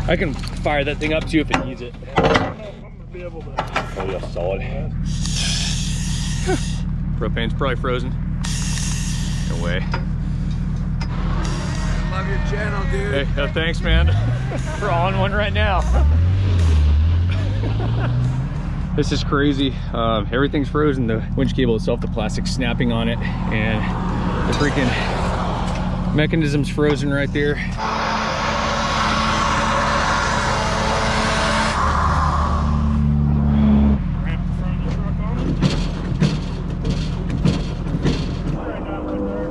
I can fire that thing up too if it needs it. I'm gonna be able to. Oh yeah, solid. Propane's probably frozen. No way. Love your channel, dude. Hey, thanks, man. We're on one right now. This is crazy. Everything's frozen. The winch cable itself, the plastic snapping on it, and the freaking mechanism's frozen right there.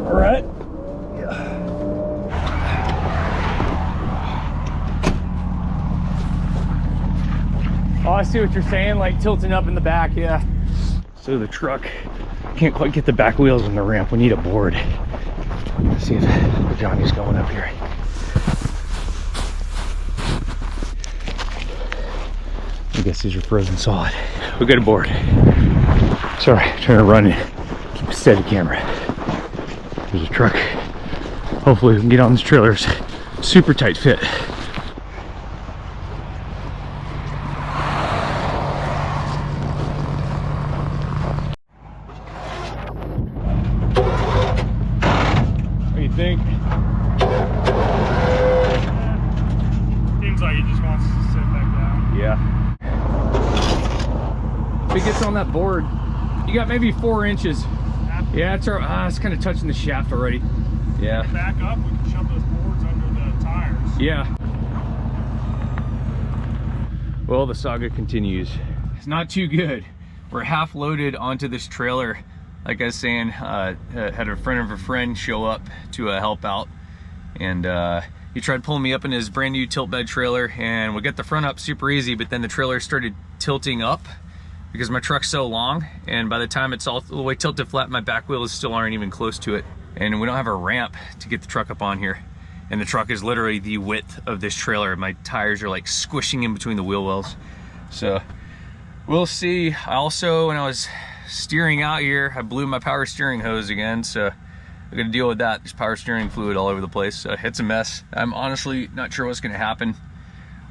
All right. Oh, I see what you're saying, like tilting up in the back, yeah. So the truck can't quite get the back wheels on the ramp. We need a board. Let's see if Johnny's going up here. I guess these are frozen solid. We got a board. Sorry, trying to run and keep a steady camera. There's a truck. Hopefully we can get on this trailer. It's super tight fit. Think? Seems like he just wants to sit back down. Yeah. If it gets on that board, you got maybe 4 inches. Yeah, it's kind of touching the shaft already. Yeah. Back up, we can shove those boards under the tires. Yeah. Well, the saga continues. It's not too good. We're half loaded onto this trailer. Like I was saying, had a friend of a friend show up to help out, and he tried pulling me up in his brand new tilt bed trailer, and we got the front up super easy, but then the trailer started tilting up because my truck's so long, and by the time it's all the way tilted flat, my back wheels still aren't even close to it, and we don't have a ramp to get the truck up on here, and the truck is literally the width of this trailer. My tires are like squishing in between the wheel wells, so we'll see. Also, when I was steering out here, I blew my power steering hose again, so I gotta deal with that. There's power steering fluid all over the place, so it's a mess. I'm honestly not sure what's gonna happen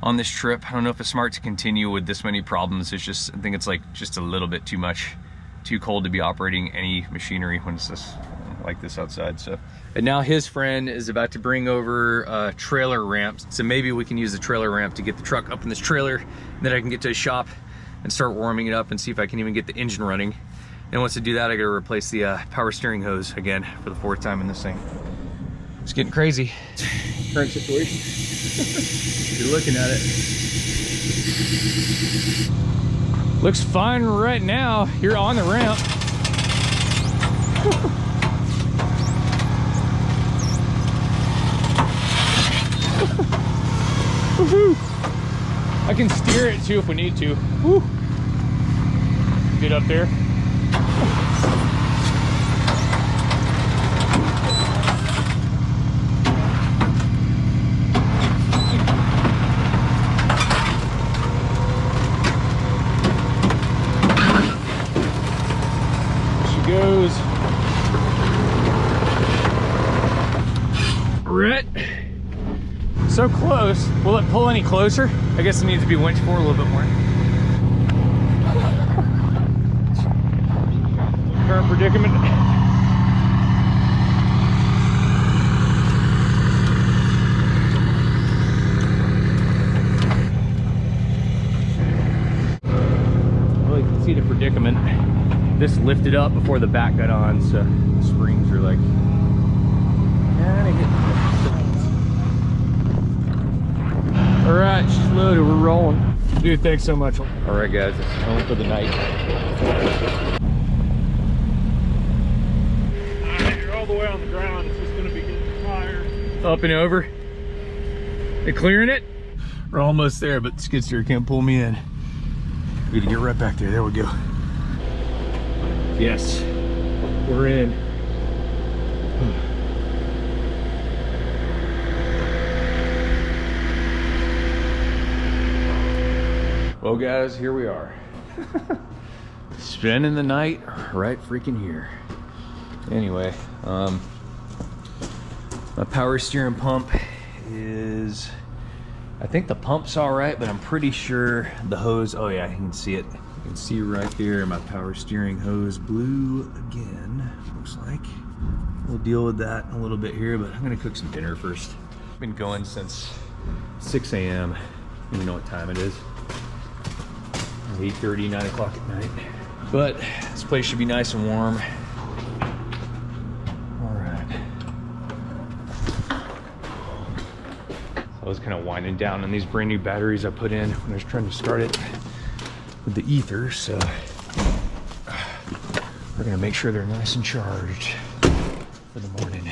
on this trip. I don't know if it's smart to continue with this many problems. It's just, I think it's like just a little bit too much, too cold to be operating any machinery when it's this like this outside. So, and now his friend is about to bring over trailer ramps, so maybe we can use the trailer ramp to get the truck up in this trailer, and then I can get to his shop and start warming it up and see if I can even get the engine running. And once I do that, I gotta replace the power steering hose again for the 4th time in this thing. It's getting crazy. Current situation. You're looking at it. Looks fine right now. You're on the ramp. I can steer it too if we need to. Woo. Get up there. She goes. Right. So close. Will it pull any closer? I guess it needs to be winched forward a little bit more. Current predicament. Well, you can see the predicament. This lifted up before the back got on, so the springs are like all right, she's loaded, we're rolling. Dude, thanks so much. All right, guys, it's home for the night. You're all the way on the ground. It's just gonna be getting tired. Up and over. They clearing it? We're almost there, but the skid steer can't pull me in. We gotta get right back there. There we go. Yes, we're in. Well, guys, here we are. Spending the night right freaking here. Anyway, my power steering pump is I think the pump's all right, but I'm pretty sure the hose, oh yeah, you can see it. You can see right there my power steering hose blew again, looks like. We'll deal with that in a little bit here, but I'm gonna cook some dinner first. I've been going since 6 a.m. I don't even know what time it is. 8:30, 9 o'clock at night. But this place should be nice and warm. All right. I was kind of winding down on these brand new batteries I put in when I was trying to start it with the ether, so we're gonna make sure they're nice and charged for the morning.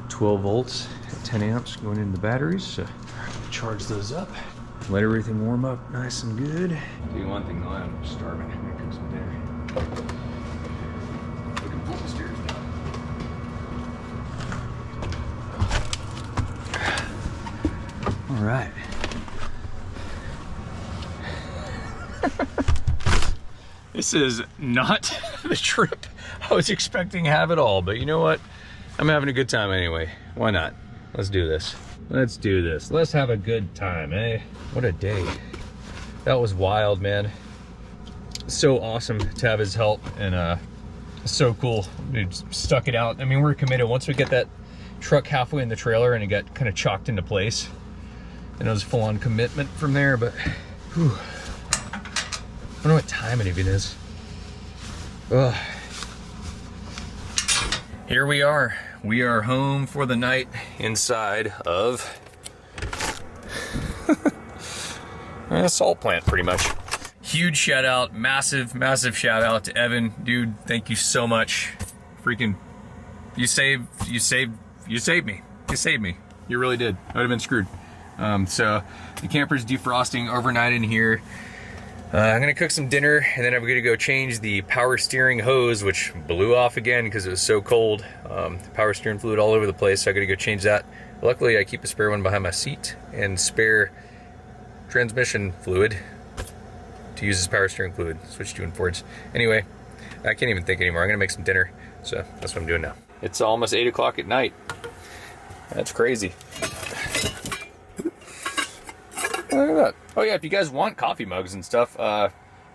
$12 volts at 10 amps going into the batteries, so charge those up. Let everything warm up nice and good. Do one thing though, I'm starving. I'm gonna cook some dinner. We can pull the stairs down. All right. This is not the trip I was expecting to have at all, but you know what? I'm having a good time anyway. Why not? Let's do this. Let's do this. Let's have a good time, eh? What a day. That was wild, man. So awesome to have his help, and so cool. We stuck it out. I mean, we're committed. Once we get that truck halfway in the trailer and it got kind of chalked into place, and it was full on commitment from there, but whew. I don't know what time it even is. Ugh. Here we are. We are home for the night inside of a salt plant, pretty much. Huge shout out, massive shout out to Evan. Dude, thank you so much. Freaking, you saved me. You saved me. You really did. I would have been screwed. So the camper's defrosting overnight in here. I'm gonna cook some dinner, and then I'm gonna go change the power steering hose, which blew off again because it was so cold. The power steering fluid all over the place, so I gotta go change that. Luckily, I keep a spare one behind my seat and spare transmission fluid to use as power steering fluid. Switch to Fords. Anyway, I can't even think anymore. I'm gonna make some dinner, so that's what I'm doing now. It's almost 8 o'clock at night. That's crazy. Look at that. Oh yeah, if you guys want coffee mugs and stuff,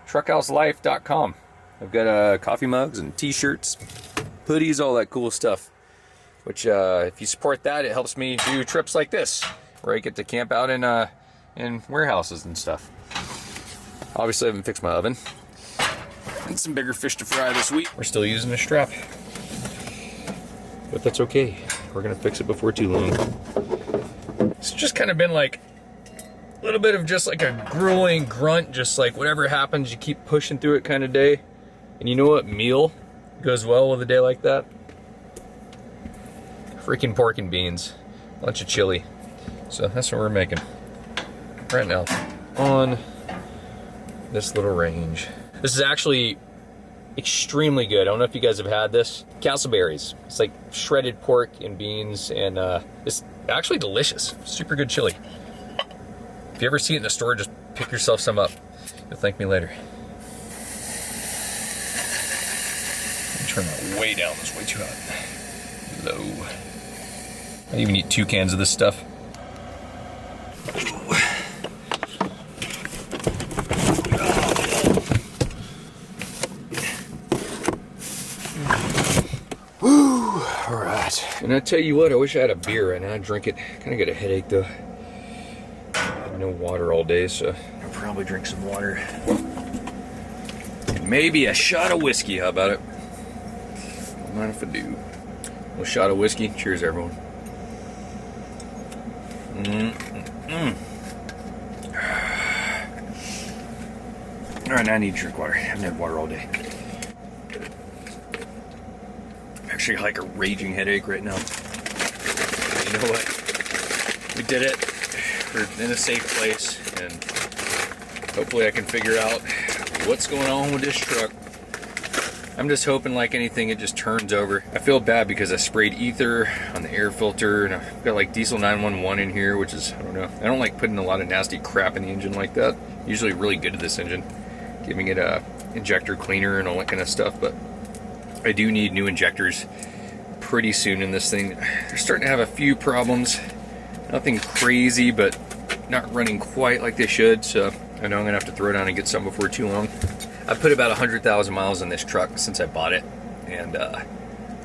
truckhouselife.com. I've got coffee mugs and t-shirts, hoodies, all that cool stuff. Which if you support that, it helps me do trips like this, where I get to camp out in warehouses and stuff. Obviously I haven't fixed my oven. And some bigger fish to fry this week. We're still using a strap. But that's okay. We're gonna fix it before too long. It's just kind of been like a little bit of just like a grueling grunt, just like whatever happens, you keep pushing through it kind of day. And you know what meal goes well with a day like that? Freaking pork and beans. Bunch of chili. So that's what we're making right now on this little range. This is actually extremely good. I don't know if you guys have had this. Castleberries. It's like shredded pork and beans, and it's actually delicious. Super good chili. If you ever see it in the store, just pick yourself some up. You'll thank me later. Turn that way down. It's way too hot. Low. I even eat 2 cans of this stuff. Woo! All right. And I tell you what, I wish I had a beer right now. I'd drink it. Kind of get a headache though. No water all day, so I'll probably drink some water. And maybe a shot of whiskey. How about it? Don't mind if I do. A shot of whiskey. Cheers, everyone. All right, now I need to drink water. I haven't had water all day. Actually, like a raging headache right now. You know what? We did it. We're in a safe place, and hopefully I can figure out what's going on with this truck. I'm just hoping, like anything, it just turns over. I feel bad because I sprayed ether on the air filter, and I've got like diesel 911 in here, which is, I don't know. I don't like putting a lot of nasty crap in the engine like that. Usually really good to this engine. giving it a injector cleaner and all that kind of stuff, but I do need new injectors pretty soon in this thing. They're starting to have a few problems. Nothing crazy, but not running quite like they should, so I know I'm gonna have to throw down and get some before too long. I put about 100,000 miles on this truck since I bought it, and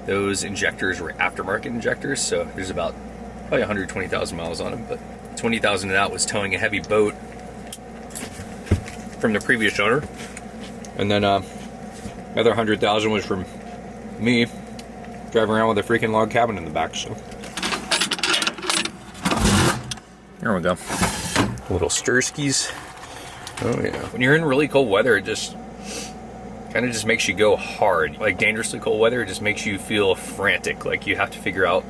those injectors were aftermarket injectors, so there's about probably 120,000 miles on them, but 20,000 of that was towing a heavy boat from the previous owner, and then another 100,000 was from me driving around with a freaking log cabin in the back. So there we go. Little stirskis. Oh yeah. When you're in really cold weather, it just kind of just makes you go hard. Like dangerously cold weather, it just makes you feel frantic. Like you have to figure out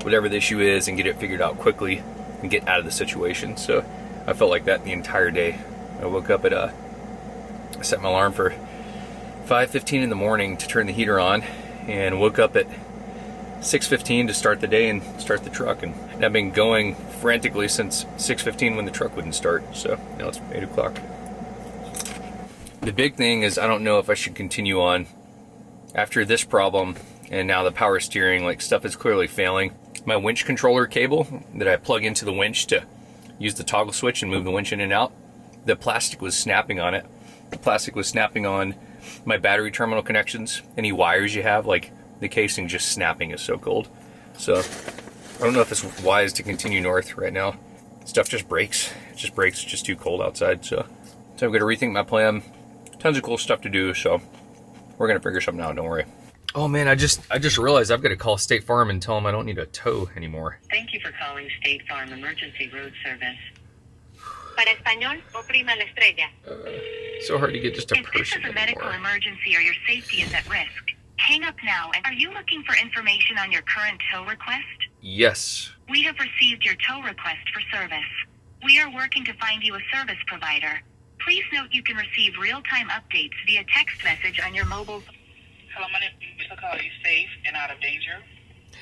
whatever the issue is and get it figured out quickly and get out of the situation. So I felt like that the entire day. I woke up at I set my alarm for 5:15 in the morning to turn the heater on, and woke up at 6:15 to start the day and start the truck, and I've been going frantically since 6:15 when the truck wouldn't start. So now it's 8 o'clock. The big thing is I don't know if I should continue on after this problem, and now the power steering, like stuff is clearly failing. My winch controller cable that I plug into the winch to use the toggle switch and move the winch in and out, the plastic was snapping on it. The plastic was snapping on my battery terminal connections. Any wires you have, like the casing just snapping is so cold. So I don't know if it's wise to continue north right now. Stuff just breaks. It just breaks. It's just too cold outside. So I'm going to rethink my plan. Tons of cool stuff to do. So we're going to figure something out. Don't worry. Oh man, I just realized I've got to call State Farm and tell them I don't need a tow anymore. Thank you for calling State Farm Emergency Road Service. Para español, oprima la estrella. So hard to get just a If this person is a medical anymore. emergency or your safety is at risk, hang up now. And are you looking for information on your current tow request? Yes. We have received your tow request for service. We are working to find you a service provider. Please note you can receive real-time updates via text message on your mobile. Hello, my name is Mr. Call. Are you safe and out of danger?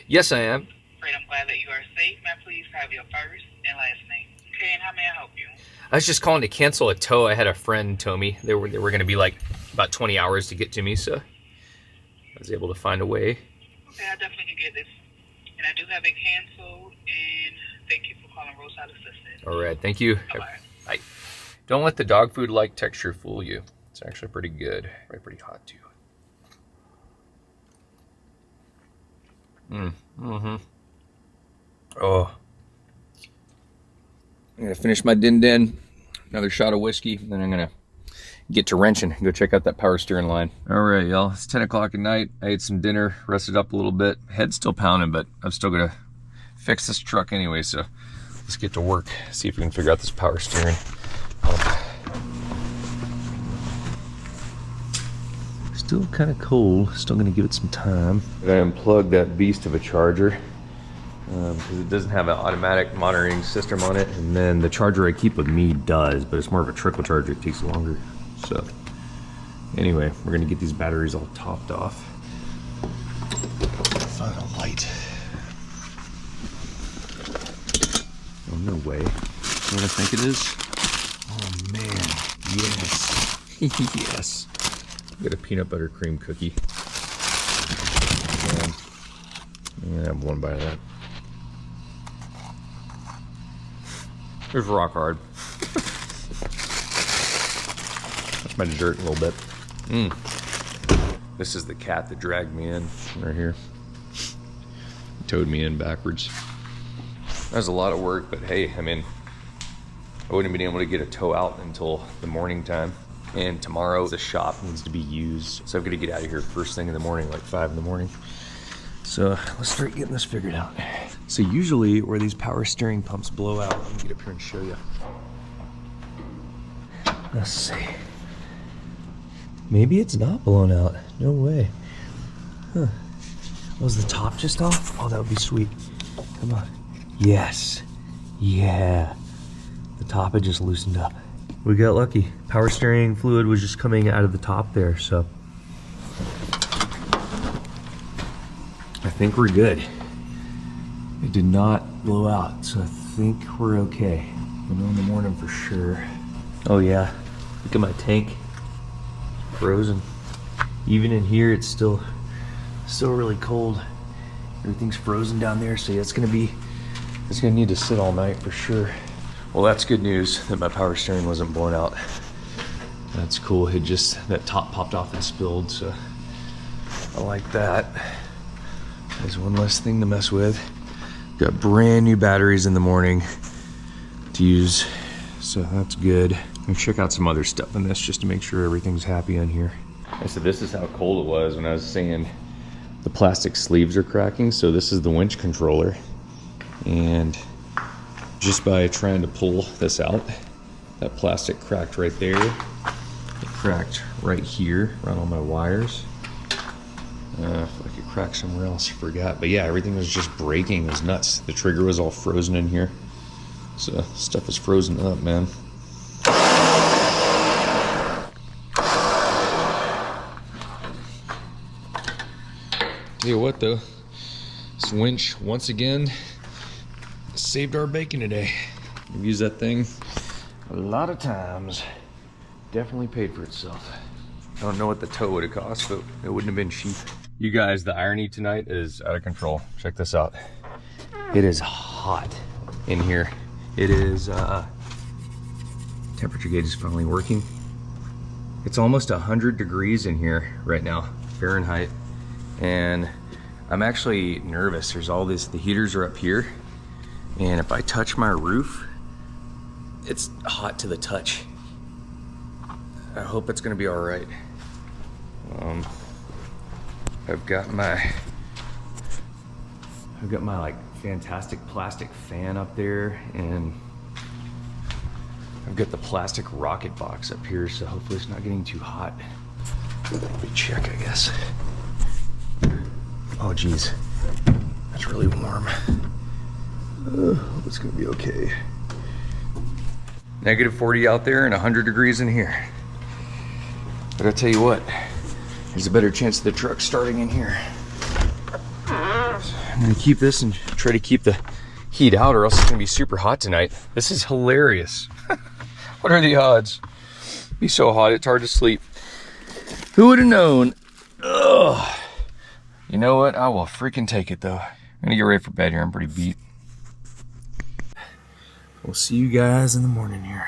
Yes, I am. Great, I'm glad that you are safe. May I please have your first and last name? Okay, and how may I help you? I was just calling to cancel a tow. I had a friend tow me. They were going to be like about 20 hours to get to me, so I was able to find a way. Okay, I definitely can get this. And I do have it canceled, and thank you for calling Roadside Assistance. All right, thank you. Bye-bye. Bye. Don't let the dog food-like texture fool you. It's actually pretty good. Pretty hot, too. Oh. I'm going to finish my din-din. Another shot of whiskey. Then I'm going to get to wrenching. Go check out that power steering line. All right, y'all. It's 10 o'clock at night. I ate some dinner. Rested up a little bit. Head's still pounding, but I'm still going to fix this truck anyway. So let's get to work. See if we can figure out this power steering. Still kind of cold. Still going to give it some time. I unplugged that beast of a charger because it doesn't have an automatic monitoring system on it. And then the charger I keep with me does, but it's more of a trickle charger. It takes longer. So anyway, we're going to get these batteries all topped off. Find a light. Oh, no way. You know what I think it is? Oh man, yes. Yes. Get a peanut butter cream cookie. I'm gonna have one bite of that. It's rock hard. That's my dessert a little bit. This is the cat that dragged me in right here. Towed me in backwards. That was a lot of work, but hey, I mean, I wouldn't have been able to get a tow out until the morning time. And tomorrow the shop needs to be used. So I've got to get out of here first thing in the morning, like 5 in the morning. So let's start getting this figured out. So usually where these power steering pumps blow out, let me get up here and show you. Let's see. Maybe it's not blown out. No way. Huh. Was the top just off? Oh, that would be sweet. Come on. Yes. Yeah. The top had just loosened up. We got lucky. Power steering fluid was just coming out of the top there, so I think we're good. It did not blow out, so I think we're okay. We'll know in the morning for sure. Oh yeah, look at my tank. frozen. Even in here, it's still really cold. Everything's frozen down there, so yeah, it's gonna need to sit all night for sure. Well, that's good news that my power steering wasn't blown out. That's cool. That top popped off and spilled, so I like that. There's one less thing to mess with. Got brand new batteries in the morning to use, so that's good. I'll check out some other stuff in this just to make sure everything's happy on here. So this is how cold it was when I was saying the plastic sleeves are cracking. So this is the winch controller, and just by trying to pull this out, that plastic cracked right there. It cracked right here around all my wires. If I could crack somewhere else, I forgot. But yeah, everything was just breaking. It was nuts. The trigger was all frozen in here. So stuff is frozen up, man. Tell you what though, this winch once again saved our bacon today. I've used that thing a lot of times. Definitely paid for itself. I don't know what the tow would have cost, but it wouldn't have been cheap. You guys, the irony tonight is out of control. Check this out. It is hot in here. It is, temperature gauge is finally working. It's almost 100 degrees in here right now, Fahrenheit. And I'm actually nervous. There's all this, the heaters are up here. And if I touch my roof, it's hot to the touch. I hope it's gonna be all right. I've got my like fantastic plastic fan up there, and I've got the plastic rocket box up here, so hopefully it's not getting too hot. Let me check, I guess. Oh geez, that's really warm. Hope it's gonna be okay. Negative 40 out there and 100 degrees in here. But I tell you what, there's a better chance of the truck starting in here. I'm gonna keep this and try to keep the heat out, or else it's gonna be super hot tonight. This is hilarious. What are the odds? It'd be so hot, it's hard to sleep. Who would have known? Ugh. You know what? I will freaking take it though. I'm gonna get ready for bed here. I'm pretty beat. We'll see you guys in the morning here.